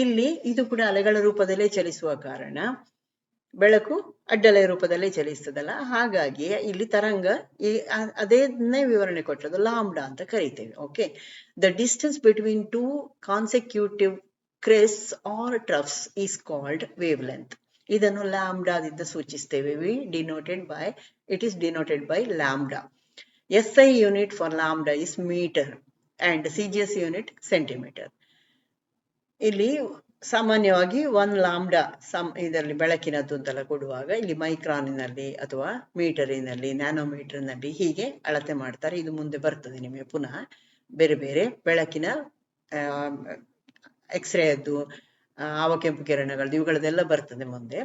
ಇಲ್ಲಿ ಇದು ಕೂಡ ಅಲೆಗಳ ರೂಪದಲ್ಲೇ ಚಲಿಸುವ ಕಾರಣ ಬೆಳಕು ಅಡ್ಡಲೆಯ ರೂಪದಲ್ಲೇ ಚಲಿಸ್ತದಲ್ಲ, ಹಾಗಾಗಿ ಇಲ್ಲಿ ತರಂಗ ಅದೇನೇ ವಿವರಣೆ ಕೊಟ್ಟದ್ದು ಲಾಂಬ್ಡಾ ಅಂತ ಕರಿತೇವೆ. Okay, the distance between 2 consecutive crests or troughs is called wavelength. ಇದನ್ನು ಲ್ಯಾಂಬ್ಡಾದಿಂದ ಸೂಚಿಸ್ತೇವೆ. It is denoted by lambda. SI unit for lambda is metre and CGS unit centimetre. ಇಲ್ಲಿ ಸಾಮಾನ್ಯವಾಗಿ 1 ಲಾಂಬ್ಡಾ ಇದರಲ್ಲಿ ಬೆಳಕಿನದ್ದು ಅಂತೆಲ್ಲ ಕೊಡುವಾಗ ಇಲ್ಲಿ ಮೈಕ್ರಾನಿನಲ್ಲಿ ಅಥವಾ ಮೀಟರಿನಲ್ಲಿ, ನ್ಯಾನೋಮೀಟರ್ನಲ್ಲಿ ಹೀಗೆ ಅಳತೆ ಮಾಡ್ತಾರೆ. ಇದು ಮುಂದೆ ಬರ್ತದೆ ನಿಮಗೆ ಪುನಃ. ಬೇರೆ ಬೇರೆ ಬೆಳಕಿನ ಎಕ್ಸ್ರೇ ಅದ್ದು, ಆವಕೆಂಪು ಕಿರಣಗಳದ್ದು, ಇವುಗಳದೆಲ್ಲ ಬರ್ತದೆ ಮುಂದೆ.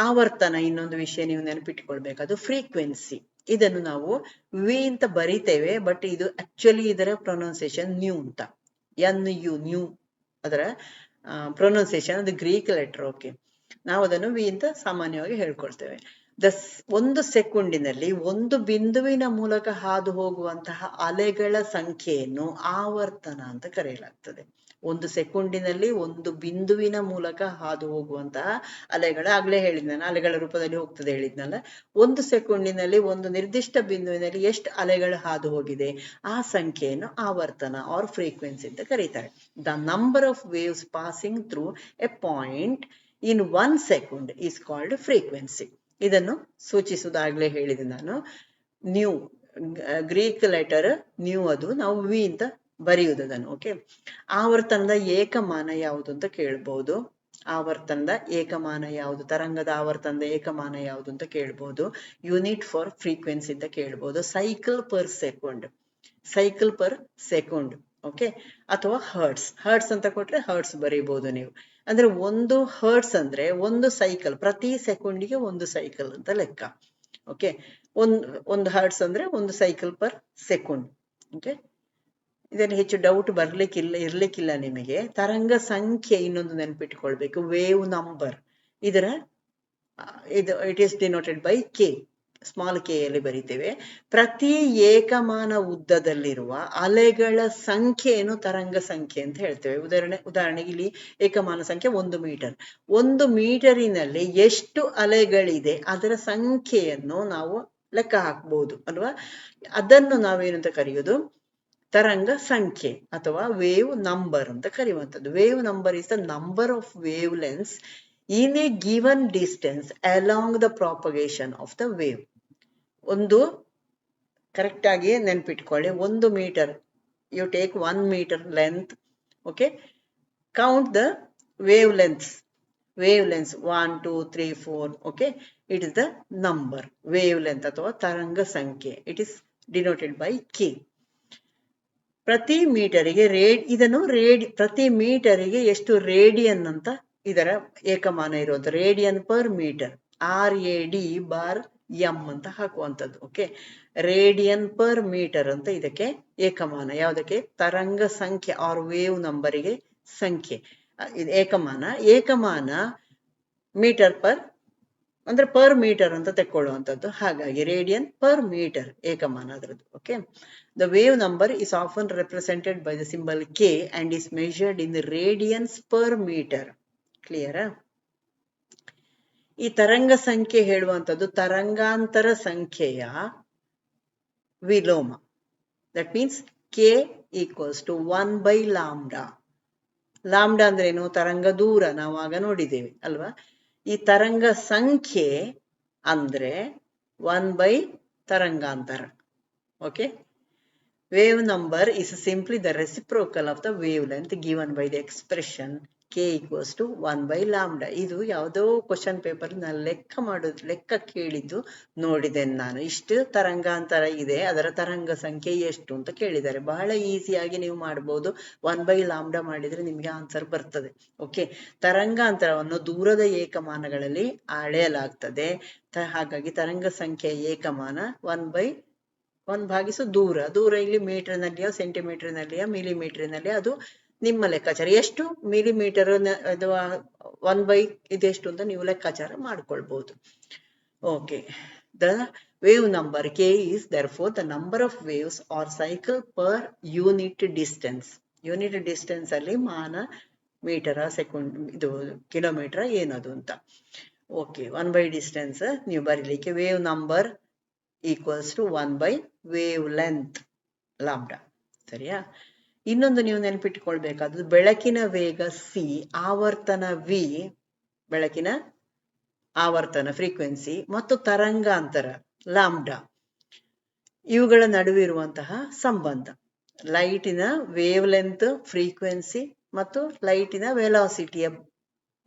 ಆವರ್ತನ ಇನ್ನೊಂದು ವಿಷಯ ನೀವು ನೆನಪಿಟ್ಕೊಳ್ಬೇಕು, ಅದು ಫ್ರೀಕ್ವೆನ್ಸಿ. ಇದನ್ನು ನಾವು ವಿ ಅಂತ ಬರಿತೇವೆ, ಬಟ್ ಇದು ಆಕ್ಚುಲಿ ಇದರ ಪ್ರೊನೌನ್ಸಿಯೇಷನ್ ನ್ಯೂ ಅಂತ, NU ನ್ಯೂ ಅದರ ಪ್ರೊನೌನ್ಸಿಯೇಷನ್, ಅದು ಗ್ರೀಕ್ ಲೆಟರ್. ಓಕೆ, ನಾವು ಅದನ್ನು ವಿ ಅಂತ ಸಾಮಾನ್ಯವಾಗಿ ಹೇಳ್ಕೊಳ್ತೇವೆ. 1 ಸೆಕೆಂಡಿನಲ್ಲಿ 1 ಬಿಂದುವಿನ ಮೂಲಕ ಹಾದು ಹೋಗುವಂತಹ ಅಲೆಗಳ ಸಂಖ್ಯೆಯನ್ನು ಆವರ್ತನ ಅಂತ ಕರೆಯಲಾಗ್ತದೆ. 1 ಸೆಕೆಂಡಿನಲ್ಲಿ 1 ಬಿಂದುವಿನ ಮೂಲಕ ಹಾದು ಹೋಗುವಂತಹ ಅಲೆಗಳ, ಆಗ್ಲೇ ಹೇಳಿದ್ನಲ್ಲ ಅಲೆಗಳ ರೂಪದಲ್ಲಿ ಹೋಗ್ತದೆ ಹೇಳಿದ್ನಲ್ಲ, 1 ಸೆಕೆಂಡಿನಲ್ಲಿ 1 ನಿರ್ದಿಷ್ಟ ಬಿಂದುವಿನಲ್ಲಿ ಎಷ್ಟು ಅಲೆಗಳು ಹಾದು ಹೋಗಿದೆ ಆ ಸಂಖ್ಯೆಯನ್ನು ಆವರ್ತನ ಆರ್ ಫ್ರೀಕ್ವೆನ್ಸಿ ಅಂತ ಕರೀತಾರೆ. The number of waves passing through A point in 1 second is called frequency. ಇದನ್ನು ಸೂಚಿಸುವುದಾಗ್ಲೇ ಹೇಳಿದೆ ನಾನು. ನ್ಯೂ ಗ್ರೀಕ್ ಲೆಟರ್ ನ್ಯೂ, ಅದು ನಾವು ವಿ ಅಂತ ಬರೆಯುವುದನ್ನು. ಓಕೆ, ಆವರ್ತನದ ಏಕಮಾನ ಯಾವುದು ಅಂತ ಕೇಳ್ಬಹುದು. ಆವರ್ತನದ ಏಕಮಾನ ಯಾವುದು? ತರಂಗದ ಆವರ್ತನದ ಏಕಮಾನ ಯಾವುದು ಅಂತ ಕೇಳ್ಬಹುದು. ಯೂನಿಟ್ ಫಾರ್ ಫ್ರೀಕ್ವೆನ್ಸಿ ಅಂತ ಕೇಳ್ಬಹುದು. Cycle per second, cycle per second. Okay, ಅಥವಾ ಹರ್ಟ್ಸ್ ಅಂತ ಕೊಟ್ರೆ ಹರ್ಟ್ಸ್ ಬರೀಬಹುದು ನೀವು. ಅಂದ್ರೆ ಒಂದು ಹರ್ಟ್ಸ್ ಅಂದ್ರೆ ಒಂದು ಸೈಕಲ್, ಪ್ರತಿ ಸೆಕೆಂಡಿಗೆ ಒಂದು ಸೈಕಲ್ ಅಂತ ಲೆಕ್ಕ. ಓಕೆ, ಒಂದು ಹರ್ಟ್ಸ್ ಅಂದ್ರೆ ಒಂದು ಸೈಕಲ್ ಪರ್ ಸೆಕೆಂಡ್. ಓಕೆ, ಇದನ್ನು ಹೆಚ್ಚು ಡೌಟ್ ಇರ್ಲಿಕ್ಕಿಲ್ಲ ನಿಮಗೆ. ತರಂಗ ಸಂಖ್ಯೆ ಇನ್ನೊಂದು ನೆನಪಿಟ್ಕೊಳ್ಬೇಕು, ವೇವ್ ನಂಬರ್. ಇದು it is denoted by K, small K ಯಲ್ಲಿ ಬರೀತೇವೆ. ಪ್ರತಿ ಏಕಮಾನ ಉದ್ದದಲ್ಲಿರುವ ಅಲೆಗಳ ಸಂಖ್ಯೆಯನ್ನು ತರಂಗ ಸಂಖ್ಯೆ ಅಂತ ಹೇಳ್ತೇವೆ. ಉದಾಹರಣೆಗೆ ಇಲ್ಲಿ ಏಕಮಾನ ಸಂಖ್ಯೆ 1 ಮೀಟರ್. 1 ಮೀಟರಿನಲ್ಲಿ ಎಷ್ಟು ಅಲೆಗಳಿದೆ ಅದರ ಸಂಖ್ಯೆಯನ್ನು ನಾವು ಲೆಕ್ಕ ಹಾಕ್ಬಹುದು ಅಲ್ವಾ. ಅದನ್ನು ನಾವೇನಂತ ಕರೆಯೋದು, ತರಂಗ ಸಂಖ್ಯೆ ಅಥವಾ ವೇವ್ ನಂಬರ್ ಅಂತ ಕರೆಯುವಂಥದ್ದು. Wave number is the number of wavelengths in a given distance along the propagation of the wave. ಒಂದು ಕರೆಕ್ಟ್ ಆಗಿ ನೆನ್ಪಿಟ್ಕೊಳ್ಳಿ, 1 metre, you take 1 metre length. Okay, count the wavelengths 1 2 3 4. Okay, it is the number, wavelength ಅಥವಾ ತರಂಗ ಸಂಖ್ಯೆ. It is denoted by K. ಪ್ರತಿ ಮೀಟರಿಗೆ ಪ್ರತಿ ಮೀಟರಿಗೆ ಎಷ್ಟು ರೇಡಿಯನ್ ಅಂತ ಇದರ ಏಕಮಾನ ಇರುವಂತ, ರೇಡಿಯನ್ ಪರ್ ಮೀಟರ್, RAD/m ಅಂತ ಹಾಕುವಂಥದ್ದು. ಓಕೆ, ರೇಡಿಯನ್ ಪರ್ ಮೀಟರ್ ಅಂತ ಇದಕ್ಕೆ ಏಕಮಾನ. ಯಾವುದಕ್ಕೆ? ತರಂಗ ಸಂಖ್ಯೆ ಆರ್ ವೇವ್ ನಂಬರಿಗೆ ಸಂಖ್ಯೆ. ಏಕಮಾನ ಮೀಟರ್ ಪರ್ ಅಂದ್ರೆ ಪರ್ ಮೀಟರ್ ಅಂತ ತೆಕ್ಕೊಳ್ಳುವಂಥದ್ದು. ಹಾಗಾಗಿ ರೇಡಿಯನ್ ಪರ್ ಮೀಟರ್ ಏಕಮಾನ ಅದರದ್ದು. Okay, the wave number is often represented by the symbol K and is measured in radians per metre. ಕ್ಲಿಯರಾ? ಈ ತರಂಗ ಸಂಖ್ಯೆ ಹೇಳುವಂಥದ್ದು ತರಂಗಾಂತರ ಸಂಖ್ಯೆಯ ವಿಲೋಮ. That means K equals to 1/λ. Lambda ಅಂದ್ರೆ ಏನು? ತರಂಗ ದೂರ, ನಾವು ಆಗ ನೋಡಿದ್ದೇವೆ ಅಲ್ವಾ. ಈ ತರಂಗ ಸಂಖ್ಯೆ ಅಂದ್ರೆ 1 ತರಂಗಾಂತರ. Okay, wave number is simply the reciprocal of the wavelength given by the expression K equals to 1/λ. ಇದು ಯಾವುದೋ ಕ್ವಶನ್ ಪೇಪರ್ ಲೆಕ್ಕ ಕೇಳಿದ್ದು ನೋಡಿದ್ದೇನೆ ನಾನು. ಇಷ್ಟು ತರಂಗಾಂತರ ಇದೆ, ಅದರ ತರಂಗ ಸಂಖ್ಯೆ ಎಷ್ಟು ಅಂತ ಕೇಳಿದ್ದಾರೆ. ಬಹಳ ಈಸಿಯಾಗಿ ನೀವು ಮಾಡಬಹುದು. 1/λ ಮಾಡಿದ್ರೆ ನಿಮ್ಗೆ ಆನ್ಸರ್ ಬರ್ತದೆ. ಓಕೆ, ತರಂಗಾಂತರವನ್ನು ದೂರದ ಏಕಮಾನಗಳಲ್ಲಿ ಅಳೆಯಲಾಗ್ತದೆ. ಹಾಗಾಗಿ ತರಂಗ ಸಂಖ್ಯೆಯ ಏಕಮಾನ 1/1 ದೂರ. ಇಲ್ಲಿ ಮೀಟರ್ನಲ್ಲಿಯೋ ಸೆಂಟಿಮೀಟರ್ನಲ್ಲಿಯೋ ಮಿಲಿಮೀಟರ್ನಲ್ಲಿ, ಅದು ನಿಮ್ಮ ಲೆಕ್ಕಾಚಾರ. ಎಷ್ಟು ಮಿಲಿಮೀಟರ್ ಅಥವಾ 1 ಇದೆಷ್ಟು ಅಂತ ನೀವು ಲೆಕ್ಕಾಚಾರ ಮಾಡ್ಕೊಳ್ಬಹುದು. Okay, the wave number K is therefore the number of waves or cycle per unit distance. Unit distance ಅಲ್ಲಿ ಮಾನ, ಮೀಟರ, ಸೆಕೆಂಡ್, ಇದು ಕಿಲೋಮೀಟರ್ ಏನದು ಅಂತ. ಓಕೆ, 1 ಡಿಸ್ಟೆನ್ಸ್ ನೀವು ಬರೀಲಿಕ್ಕೆ wave number equals to 1 wavelength lambda. ಸರಿಯಾ? ಇನ್ನೊಂದು ನೀವು ನೆನಪಿಟ್ಕೊಳ್ಬೇಕಾದ್ದು, ಬೆಳಕಿನ ವೇಗ ಸಿ, ಆವರ್ತನ ವಿ, ಬೆಳಕಿನ ಆವರ್ತನ ಫ್ರೀಕ್ವೆನ್ಸಿ, ಮತ್ತು ತರಂಗಾಂತರ ಲಾಂಬ್ಡಾ, ಇವುಗಳ ನಡುವಿರುವಂತಹ ಸಂಬಂಧ. ಲೈಟಿನ ವೇವ್ ಲೆಂತ್, ಫ್ರೀಕ್ವೆನ್ಸಿ ಮತ್ತು ಲೈಟಿನ ವೆಲಾಸಿಟಿಯ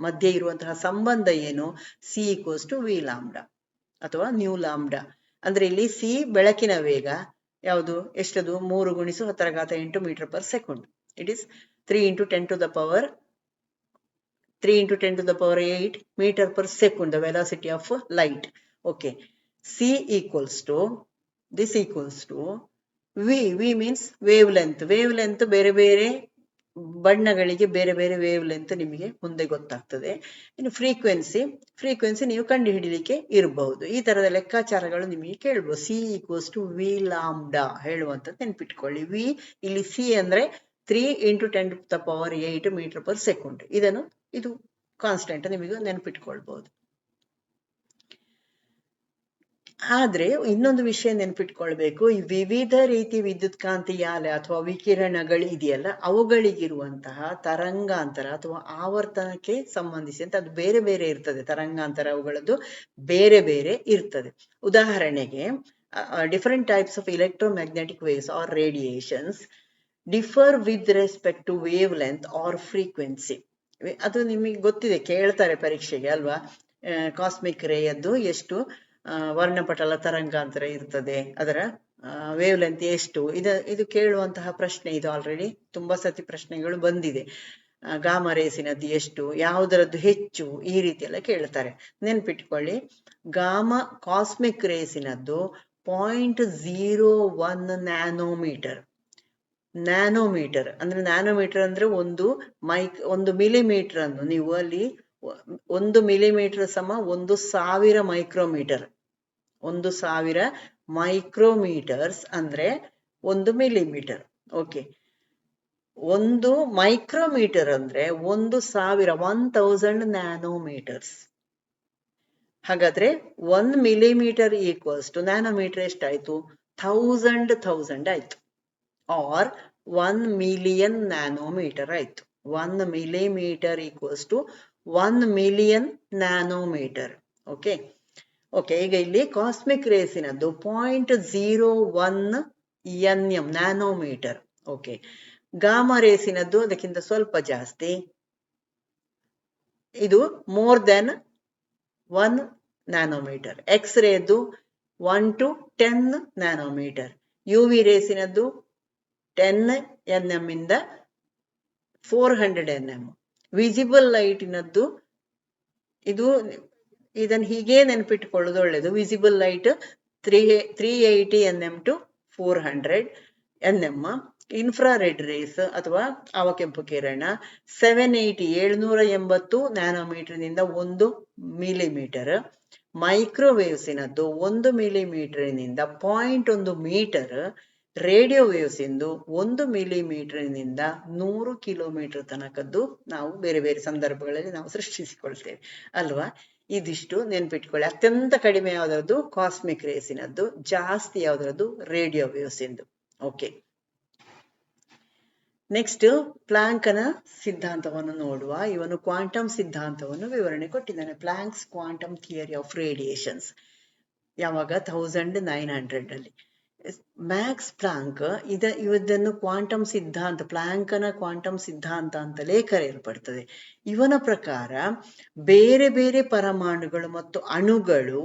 ಮಧ್ಯೆ ಇರುವಂತಹ ಸಂಬಂಧ ಏನು? C equals to V lambda ಅಥವಾ ನ್ಯೂ ಲಾಂಬ್ಡಾ. ಅಂದ್ರೆ ಇಲ್ಲಿ ಸಿ ಬೆಳಕಿನ ವೇಗ ಯಾವುದು? ಎಷ್ಟದು? 3 × 10⁸ metre per second. It is 3 × 10⁸ metre per second, the velocity of light. Okay, C equals to V means wavelength. Wavelength ಬೇರೆ ಬೇರೆ ಬಣ್ಣಗಳಿಗೆ ಬೇರೆ ಬೇರೆ ವೇವ್ ಲೆಂತ್ ನಿಮಗೆ ಮುಂದೆ ಗೊತ್ತಾಗ್ತದೆ. ಇನ್ನು ಫ್ರೀಕ್ವೆನ್ಸಿ ನೀವು ಕಂಡು ಹಿಡಿಲಿಕ್ಕೆ ಇರಬಹುದು. ಈ ತರದ ಲೆಕ್ಕಾಚಾರಗಳು ನಿಮಗೆ ಕೇಳ್ಬೋದು. C equals to V lambda ಹೇಳುವಂಥದ್ದು ನೆನ್ಪಿಟ್ಕೊಳ್ಳಿ. ವಿ ಇಲ್ಲಿ ಸಿ ಅಂದ್ರೆ 3 × 10⁸ ಮೀಟರ್ ಪರ್ ಸೆಕೆಂಡ್. ಇದು ಕಾನ್ಸ್ಟೆಂಟ್ ನಿಮಗೆ ನೆನ್ಪಿಟ್ಕೊಳ್ಬಹುದು. ಆದ್ರೆ ಇನ್ನೊಂದು ವಿಷಯ ನೆನ್ಪಿಟ್ಕೊಳ್ಬೇಕು, ಈ ವಿವಿಧ ರೀತಿ ವಿದ್ಯುತ್ಕಾಂತೀಯ ಅಲೆ ಅಥವಾ ವಿಕಿರಣಗಳು ಇದೆಯಲ್ಲ, ಅವುಗಳಿಗಿರುವಂತಹ ತರಂಗಾಂತರ ಅಥವಾ ಆವರ್ತನಕ್ಕೆ ಸಂಬಂಧಿಸಿದಂತೆ ಅದು ಬೇರೆ ಬೇರೆ ಇರ್ತದೆ. ತರಂಗಾಂತರ ಅವುಗಳದ್ದು ಬೇರೆ ಬೇರೆ ಇರ್ತದೆ. ಉದಾಹರಣೆಗೆ different types of electromagnetic waves or radiations differ with respect to wavelength or frequency. ಅದು ನಿಮಗೆ ಗೊತ್ತಿದೆ, ಕೇಳ್ತಾರೆ ಪರೀಕ್ಷೆಗೆ ಅಲ್ವಾ. ಕಾಸ್ಮಿಕ್ ರೇಯದ್ದು ಎಷ್ಟು ವರ್ಣಪಟಲ ತರಂಗಾಂತರ ಇರ್ತದೆ, ಅದರ ವೇವ್ ಲೆಂತ್ ಎಷ್ಟು, ಇದು ಕೇಳುವಂತಹ ಪ್ರಶ್ನೆ. ಇದು ಆಲ್ರೆಡಿ ತುಂಬಾ ಸತಿ ಪ್ರಶ್ನೆಗಳು ಬಂದಿದೆ. ಗಾಮ ರೇಸಿನದ್ದು ಎಷ್ಟು, ಯಾವುದರದ್ದು ಹೆಚ್ಚು, ಈ ರೀತಿ ಎಲ್ಲ ಕೇಳ್ತಾರೆ. ನೆನ್ಪಿಟ್ಕೊಳ್ಳಿ, ಗಾಮ ಕಾಸ್ಮಿಕ್ ರೇಸಿನದ್ದು 0.01 ನ್ಯಾನೋಮೀಟರ್. ನ್ಯಾನೋಮೀಟರ್ ಅಂದ್ರೆ ಒಂದು ಮಿಲಿಮೀಟರ್ ಅನ್ನು ನೀವು ಅಲ್ಲಿ 1 ಮಿಲಿಮೀಟರ್ ಸಮ 1,000 ಮೈಕ್ರೋಮೀಟರ್. 1,000 ಮೈಕ್ರೋಮೀಟರ್ಸ್ ಅಂದ್ರೆ 1 ಮಿಲಿಮೀಟರ್. ಓಕೆ, 1 ಮೈಕ್ರೋಮೀಟರ್ ಅಂದ್ರೆ 1,000 ನ್ಯಾನೋಮೀಟರ್ಸ್. ಹಾಗಾದ್ರೆ 1 ಮಿಲಿಮೀಟರ್ ಈಕ್ವಲ್ಸ್ ಟು ನ್ಯಾನೋಮೀಟರ್ ಎಷ್ಟಾಯ್ತು? 1000 ಆಯ್ತು. ಆರ್ 1 ಮಿಲಿಯನ್ ನ್ಯಾನೋಮೀಟರ್ ಆಯ್ತು. 1 millimetre equals to 1 million nanometre. Okay, ಈಗ ಇಲ್ಲಿ ಕಾಸ್ಮಿಕ್ ರೇಸಿನದ್ದು 0.01 NM ನ್ಯಾನೋಮೀಟರ್. ಓಕೆ, ಗಾಮಾ ರೇಸಿನದ್ದು ಅದಕ್ಕಿಂತ ಸ್ವಲ್ಪ ಜಾಸ್ತಿ, ಇದು ಮೋರ್ ದೆನ್ 1 ನ್ಯಾನೋಮೀಟರ್. ಎಕ್ಸ್ ರೇದ್ದು 1 to 10 ನ್ಯಾನೋಮೀಟರ್. UV ರೇಸಿನದ್ದು 10 NM ಇಂದ 400 NM. ವಿಸಿಬಲ್ ಲೈಟಿನದ್ದು ಇದನ್ನು ಹೀಗೆ ನೆನಪಿಟ್ಟುಕೊಳ್ಳೋದು ಒಳ್ಳೆಯದು. Visible light 380 NM to 400 NM. Infrared race ಅಥವಾ ಅವಕೆಂಪು ಕಿರಣ 780 ನ್ಯಾನೋಮೀಟರ್ ನಿಂದ 1 ಮಿಲಿಮೀಟರ್. ಮೈಕ್ರೋವೇವ್ಸಿನದ್ದು 1 ಮಿಲಿಮೀಟರ್ ನಿಂದ 0.1 ಮೀಟರ್. ರೇಡಿಯೋ ವೇವ್ಸ್ ಇಂದು 1 ಮಿಲಿಮೀಟರ್ ನಿಂದ 100 ಕಿಲೋಮೀಟರ್ ತನಕದ್ದು ನಾವು ಬೇರೆ ಬೇರೆ ಸಂದರ್ಭಗಳಲ್ಲಿ ನಾವು ಸೃಷ್ಟಿಸಿಕೊಳ್ತೇವೆ ಅಲ್ವಾ. ಇದಿಷ್ಟು ನೆನ್ಪಿಟ್ಕೊಳ್ಳಿ. ಅತ್ಯಂತ ಕಡಿಮೆ ಯಾವ್ದಾದ್ರು ಕಾಸ್ಮಿಕ್ ರೇಸಿನದ್ದು, ಜಾಸ್ತಿ ಯಾವ್ದಾದ್ರು ರೇಡಿಯೋ ವೇವ್ಸ್ ಇಂದು. ಓಕೆ, ನೆಕ್ಸ್ಟ್ ಪ್ಲಾಂಕನ ಸಿದ್ಧಾಂತವನ್ನು ನೋಡುವ. ಇವನು ಕ್ವಾಂಟಮ್ ಸಿದ್ಧಾಂತವನ್ನು ವಿವರಣೆ ಕೊಟ್ಟಿದ್ದಾನೆ. Planks quantum theory of radiations. ಯಾವಾಗ? 1900 ಅಲ್ಲಿ. ಮ್ಯಾಕ್ಸ್ ಪ್ಲಾಂಕ್ ಇದನ್ನು ಕ್ವಾಂಟಮ್ ಸಿದ್ಧಾಂತ, ಪ್ಲಾಂಕನ ಕ್ವಾಂಟಮ್ ಸಿದ್ಧಾಂತ ಅಂತಲೇ ಕರೆಯಲ್ಪಡ್ತದೆ. ಇವನ ಪ್ರಕಾರ ಬೇರೆ ಬೇರೆ ಪರಮಾಣುಗಳು ಮತ್ತು ಅಣುಗಳು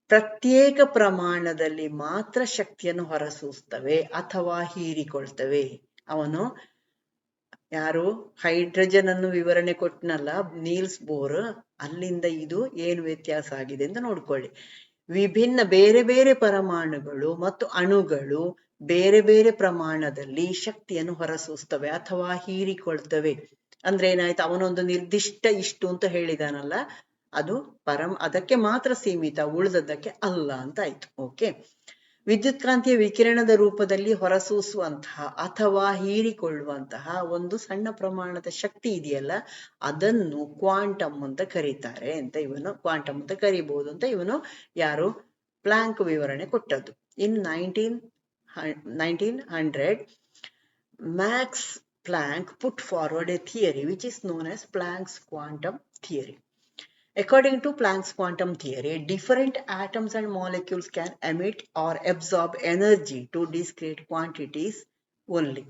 ಪ್ರತ್ಯೇಕ ಪ್ರಮಾಣದಲ್ಲಿ ಮಾತ್ರ ಶಕ್ತಿಯನ್ನು ಹೊರಸೂಸ್ತವೆ ಅಥವಾ ಹೀರಿಕೊಳ್ತವೆ. ಅವನು ಯಾರು ಹೈಡ್ರೋಜನ್ ಅನ್ನು ವಿವರಣೆ ಕೊಟ್ಟನಲ್ಲ, ನೀಲ್ಸ್ ಬೋರ್, ಅಲ್ಲಿಂದ ಇದು ಏನು ವ್ಯತ್ಯಾಸ ಆಗಿದೆ ಅಂತ ನೋಡ್ಕೊಳ್ಳಿ. ವಿಭಿನ್ನ ಬೇರೆ ಬೇರೆ ಪರಮಾಣುಗಳು ಮತ್ತು ಅಣುಗಳು ಬೇರೆ ಬೇರೆ ಪ್ರಮಾಣದಲ್ಲಿ ಶಕ್ತಿಯನ್ನು ಹೊರಸೂಸ್ತವೆ ಅಥವಾ ಹೀರಿಕೊಳ್ತವೆ. ಅಂದ್ರೆ ಏನಾಯ್ತು? ಅವನೊಂದು ನಿರ್ದಿಷ್ಟ ಇಷ್ಟು ಅಂತ ಹೇಳಿದಾನಲ್ಲ, ಅದು ಅದಕ್ಕೆ ಮಾತ್ರ ಸೀಮಿತ, ಉಳಿದದ್ದಕ್ಕೆ ಅಲ್ಲ ಅಂತ ಆಯ್ತು. ಓಕೆ, ವಿದ್ಯುತ್ಕಾಂತೀಯ ವಿಕಿರಣದ ರೂಪದಲ್ಲಿ ಹೊರಸೂಸುವಂತಹ ಅಥವಾ ಹೀರಿಕೊಳ್ಳುವಂತಹ ಒಂದು ಸಣ್ಣ ಪ್ರಮಾಣದ ಶಕ್ತಿ ಇದೆಯಲ್ಲ, ಅದನ್ನು ಕ್ವಾಂಟಮ್ ಅಂತ ಕರೀತಾರೆ ಅಂತ ಇವನು, ಕ್ವಾಂಟಮ್ ಅಂತ ಕರಿಬಹುದು ಅಂತ ಇವನು ಯಾರು ಪ್ಲಾಂಕ್ ವಿವರಣೆ ಕೊಟ್ಟದ್ದು. ಇನ್ 1900 Max Planck put forward a theory which is known as Planck's quantum theory. According to Planck's quantum theory, different atoms and molecules can emit or absorb energy to discrete quantities only.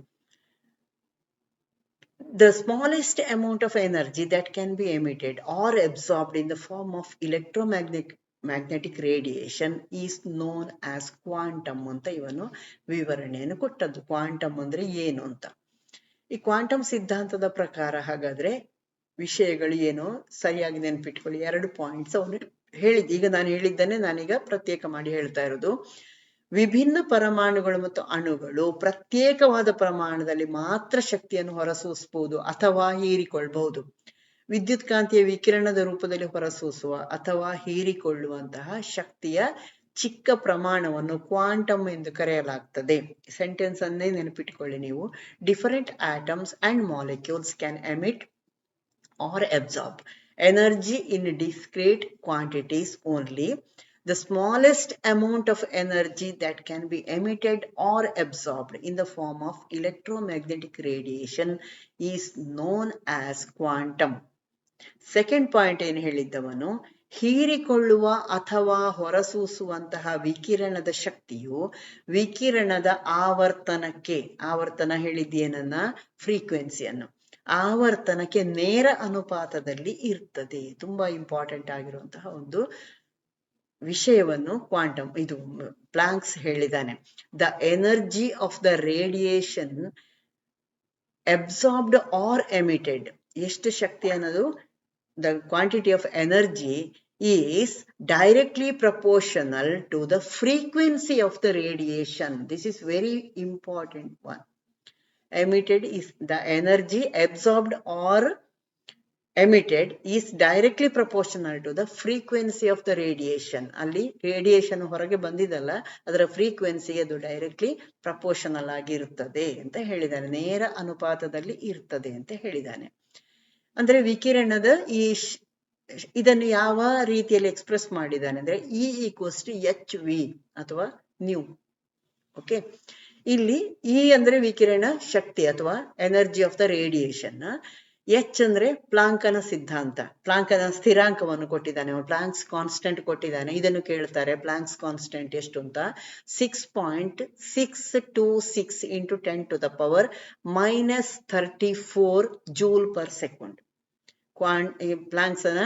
The smallest amount of energy that can be emitted or absorbed in the form of electromagnetic radiation is known as quantum ಅಂತ ಇವನು ವಿವರಣೆಯನ್ನು ಕೊಟ್ಟದ್ದು. Quantum ಅಂದ್ರೆ ಏನು ಅಂತ. ಈ quantum ಸಿದ್ಧಾಂತದ ಪ್ರಕಾರ ಹಾಗಾದ್ರೆ ವಿಷಯಗಳು ಏನು ಸರಿಯಾಗಿ ನೆನ್ಪಿಟ್ಕೊಳ್ಳಿ. 2 ಪಾಯಿಂಟ್ಸ್ ಅವನು ಹೇಳಿದ್ದು. ಈಗ ನಾನು ಹೇಳಿದ್ದನ್ನೇ ನಾನೀಗ ಪ್ರತ್ಯೇಕ ಮಾಡಿ ಹೇಳ್ತಾ ಇರೋದು. ವಿಭಿನ್ನ ಪರಮಾಣುಗಳು ಮತ್ತು ಅಣುಗಳು ಪ್ರತ್ಯೇಕವಾದ ಪ್ರಮಾಣದಲ್ಲಿ ಮಾತ್ರ ಶಕ್ತಿಯನ್ನು ಹೊರಸೂಸಬಹುದು ಅಥವಾ ಹೀರಿಕೊಳ್ಬಹುದು. ವಿದ್ಯುತ್ಕಾಂತೀಯ ವಿಕಿರಣದ ರೂಪದಲ್ಲಿ ಹೊರಸೂಸುವ ಅಥವಾ ಹೀರಿಕೊಳ್ಳುವಂತಹ ಶಕ್ತಿಯ ಚಿಕ್ಕ ಪ್ರಮಾಣವನ್ನು ಕ್ವಾಂಟಮ್ ಎಂದು ಕರೆಯಲಾಗ್ತದೆ. ಸೆಂಟೆನ್ಸ್ ಅನ್ನೇ ನೆನಪಿಟ್ಕೊಳ್ಳಿ ನೀವು. Different atoms and molecules can emit or absorb energy in discrete quantities only. The smallest amount of energy that can be emitted or absorbed in the form of electromagnetic radiation is known as quantum. Second point ಏನು ಹೇಳಿದ್ದವನು, ಹೀರಿಕೊಳ್ಳುವ ಅಥವಾ ಹೊರಸೂಸುವಂತಹ ವಿಕಿರಣದ ಶಕ್ತಿಯು ವಿಕಿರಣದ ಆವರ್ತನ ಹೇಳಿದ್ದೇನನ್ನ, ಫ್ರೀಕ್ವೆನ್ಸಿಯನ್ನು, ಆವರ್ತನಕ್ಕೆ ನೇರ ಅನುಪಾತದಲ್ಲಿ ಇರ್ತದೆ. ತುಂಬಾ ಇಂಪಾರ್ಟೆಂಟ್ ಆಗಿರುವಂತಹ ಒಂದು ವಿಷಯವನ್ನು ಕ್ವಾಂಟಮ್ ಇದು ಪ್ಲಾಂಕ್ಸ್ ಹೇಳಿದ್ದಾನೆ. The energy of the radiation absorbed or emitted, ಎಷ್ಟು ಶಕ್ತಿ ಅನ್ನೋದು, the quantity of energy is directly proportional to the frequency of the radiation. This is very important one. Emitted is the energy absorbed or emitted is directly proportional to the frequency of the radiation. ಅಲ್ಲಿ radiation ಹೊರಗೆ ಬಂದಿದಲ್ಲ, ಅದರ frequency ಅದು directly proportional ಆಗಿರುತ್ತದೆ ಅಂತ ಹೇಳಿದ್ದಾನೆ, ನೇರ ಅನುಪಾತದಲ್ಲಿ ಇರ್ತದೆ ಅಂತ ಹೇಳಿದ್ದಾನೆ. ಅಂದ್ರೆ ವಿಕಿರಣದ ಇದನ್ನು ಯಾವ ರೀತಿಯಲ್ಲಿ ಎಕ್ಸ್ಪ್ರೆಸ್ ಮಾಡಿದ್ದಾನೆ ಅಂದ್ರೆ E=hv ಅಥವಾ ನ್ಯೂ. ಓಕೆ, ಇಲ್ಲಿ ಇ ಅಂದ್ರೆ ವಿಕಿರಣ ಶಕ್ತಿ ಅಥವಾ energy of the radiation, H ಅಂದ್ರೆ ಪ್ಲಾಂಕನ ಸಿದ್ಧಾಂತ, ಪ್ಲಾಂಕನ ಸ್ಥಿರಾಂಕವನ್ನು ಕೊಟ್ಟಿದ್ದಾನೆ, ಪ್ಲಾಂಕ್ಸ್ ಕಾನ್ಸ್ಟೆಂಟ್ ಕೊಟ್ಟಿದ್ದಾನೆ. ಇದನ್ನು ಕೇಳ್ತಾರೆ, ಪ್ಲಾಂಕ್ಸ್ ಕಾನ್ಸ್ಟೆಂಟ್ ಎಷ್ಟು ಅಂತ, 6.626 into 10⁻³ ಜೂಲ್ ಪರ್ ಸೆಕೆಂಡ್. ಪ್ಲಾಂಕ್ಸ್ನ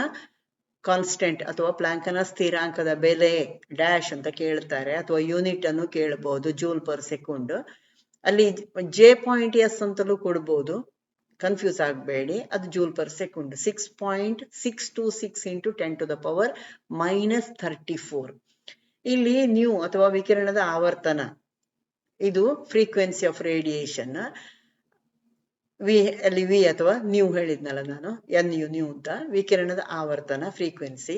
ಕಾನ್ಸ್ಟೆಂಟ್ ಅಥವಾ ಪ್ಲಾಂಕನ ಸ್ಥಿರಾಂಕದ ಬೆಲೆ ಡ್ಯಾಶ್ ಅಂತ ಕೇಳ್ತಾರೆ, ಅಥವಾ ಯೂನಿಟ್ ಅನ್ನು ಕೇಳಬಹುದು, ಜೂಲ್ ಪರ್ ಸೆಕೆಂಡ್. ಅಲ್ಲಿ J.S ಅಂತಲೂ ಕೊಡ್ಬೋದು, ಕನ್ಫ್ಯೂಸ್ ಆಗಬೇಡಿ, ಅದು ಜೂಲ್ ಪರ್ ಸೆಕೆಂಡ್. 6.626 into 10⁻34. ಇಲ್ಲಿ ನ್ಯೂ ಅಥವಾ ವಿಕಿರಣದ ಆವರ್ತನ, ಇದು ಫ್ರೀಕ್ವೆನ್ಸಿ ಆಫ್ ರೇಡಿಯೇಷನ್. ಅಲ್ಲಿ ವಿ ಅಥವಾ ನ್ಯೂ ಹೇಳಿದ್ನಲ್ಲ ನಾನು, ನ್ಯೂ ಅಂತ, ವಿಕಿರಣದ ಆವರ್ತನ ಫ್ರೀಕ್ವೆನ್ಸಿ.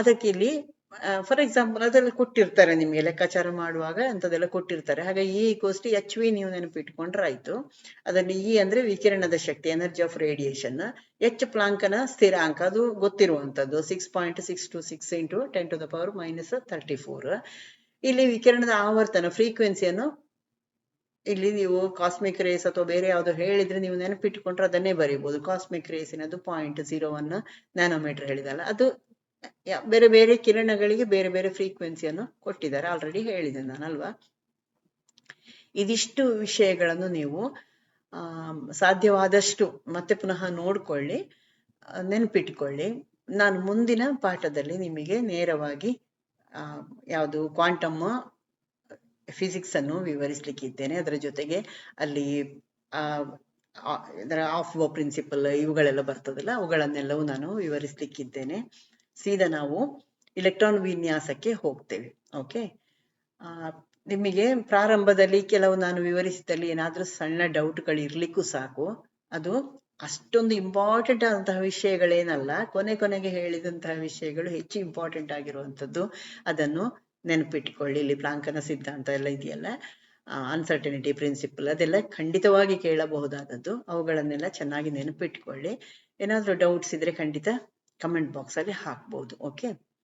ಅದಕ್ಕೆ ಇಲ್ಲಿ ಫಾರ್ ಎಕ್ಸಾಂಪಲ್ ಅದೆಲ್ಲ ಕೊಟ್ಟಿರ್ತಾರೆ, ನಿಮಗೆ ಲೆಕ್ಕಾಚಾರ ಮಾಡುವಾಗ ಅಂಥದ್ದೆಲ್ಲ ಕೊಟ್ಟಿರ್ತಾರೆ. ಹಾಗಾಗಿ E=hv ನೀವು ನೆನಪಿಟ್ಕೊಂಡ್ರೆ ಆಯ್ತು. ಅದರಲ್ಲಿ ಇ ಅಂದ್ರೆ ವಿಕಿರಣದ ಶಕ್ತಿ, ಎನರ್ಜಿ ಆಫ್ ರೇಡಿಯೇಷನ್, ಎಚ್ ಪ್ಲಾಂಕನ ಸ್ಥಿರಾಂಕ, ಅದು ಗೊತ್ತಿರುವಂತದ್ದು, 6.626 into 10⁻34. ಇಲ್ಲಿ ವಿಕಿರಣದ ಆವರ್ತನ ಫ್ರೀಕ್ವೆನ್ಸಿಯನ್ನು ಇಲ್ಲಿ ನೀವು ಕಾಸ್ಮಿಕ್ ರೇಸ್ ಅಥವಾ ಬೇರೆ ಯಾವ್ದು ಹೇಳಿದ್ರೆ ನೀವು ನೆನಪಿಟ್ಕೊಂಡ್ರೆ ಅದನ್ನೇ ಬರೀಬಹುದು. ಕಾಸ್ಮಿಕ್ ರೇಸಿನದು 0.01 ನ್ಯಾನೋಮೀಟರ್ ಹೇಳಿದಲ್ಲ, ಅದು ಬೇರೆ ಬೇರೆ ಕಿರಣಗಳಿಗೆ ಬೇರೆ ಬೇರೆ ಫ್ರೀಕ್ವೆನ್ಸಿಯನ್ನು ಕೊಟ್ಟಿದ್ದಾರೆ, ಆಲ್ರೆಡಿ ಹೇಳಿದೆ ನಾನಲ್ವಾ. ಇದಿಷ್ಟು ವಿಷಯಗಳನ್ನು ನೀವು ಸಾಧ್ಯವಾದಷ್ಟು ಮತ್ತೆ ಪುನಃ ನೋಡ್ಕೊಳ್ಳಿ, ನೆನಪಿಟ್ಕೊಳ್ಳಿ. ನಾನು ಮುಂದಿನ ಪಾಠದಲ್ಲಿ ನಿಮಗೆ ನೇರವಾಗಿ ಯಾವುದು ಕ್ವಾಂಟಮ್ ಫಿಸಿಕ್ಸ್ ಅನ್ನು ವಿವರಿಸಲಿಕ್ಕಿದ್ದೇನೆ. ಅದರ ಜೊತೆಗೆ ಅಲ್ಲಿ ಇದರ ಆಫ್ ಬೋ ಪ್ರಿನ್ಸಿಪಲ್ ಇವುಗಳೆಲ್ಲ ಬರ್ತದಲ್ಲ, ಅವುಗಳನ್ನೆಲ್ಲವೂ ನಾನು ವಿವರಿಸಲಿಕ್ಕಿದ್ದೇನೆ. ಸೀದಾ ನಾವು ಇಲೆಕ್ಟ್ರಾನ್ ವಿನ್ಯಾಸಕ್ಕೆ ಹೋಗ್ತೇವೆ. ಓಕೆ, ನಿಮಗೆ ಪ್ರಾರಂಭದಲ್ಲಿ ಕೆಲವು ನಾನು ವಿವರಿಸಿದಲ್ಲಿ ಏನಾದ್ರೂ ಸಣ್ಣ ಡೌಟ್ಗಳು ಇರ್ಲಿಕ್ಕೂ ಸಾಕು, ಅದು ಅಷ್ಟೊಂದು ಇಂಪಾರ್ಟೆಂಟ್ ಆದಂತಹ ವಿಷಯಗಳೇನಲ್ಲ, ಕೊನೆಗೆ ಹೇಳಿದಂತಹ ವಿಷಯಗಳು ಹೆಚ್ಚು ಇಂಪಾರ್ಟೆಂಟ್ ಆಗಿರುವಂಥದ್ದು. ಅದನ್ನು ನೆನಪಿಟ್ಕೊಳ್ಳಿ. ಇಲ್ಲಿ ಪ್ಲಾಂಕನ ಸಿದ್ಧಾಂತ ಎಲ್ಲ ಇದೆಯಲ್ಲ, ಅನ್ಸರ್ಟನಿಟಿ ಪ್ರಿನ್ಸಿಪಲ್, ಅದೆಲ್ಲ ಖಂಡಿತವಾಗಿ ಕೇಳಬಹುದಾದದ್ದು. ಅವುಗಳನ್ನೆಲ್ಲ ಚೆನ್ನಾಗಿ ನೆನಪಿಟ್ಕೊಳ್ಳಿ. ಏನಾದರೂ ಡೌಟ್ಸ್ ಇದ್ರೆ ಖಂಡಿತ ಕಮೆಂಟ್ ಬಾಕ್ಸ್ ಅಲ್ಲಿ ಹಾಕ್ಬಹುದು. ಓಕೆ.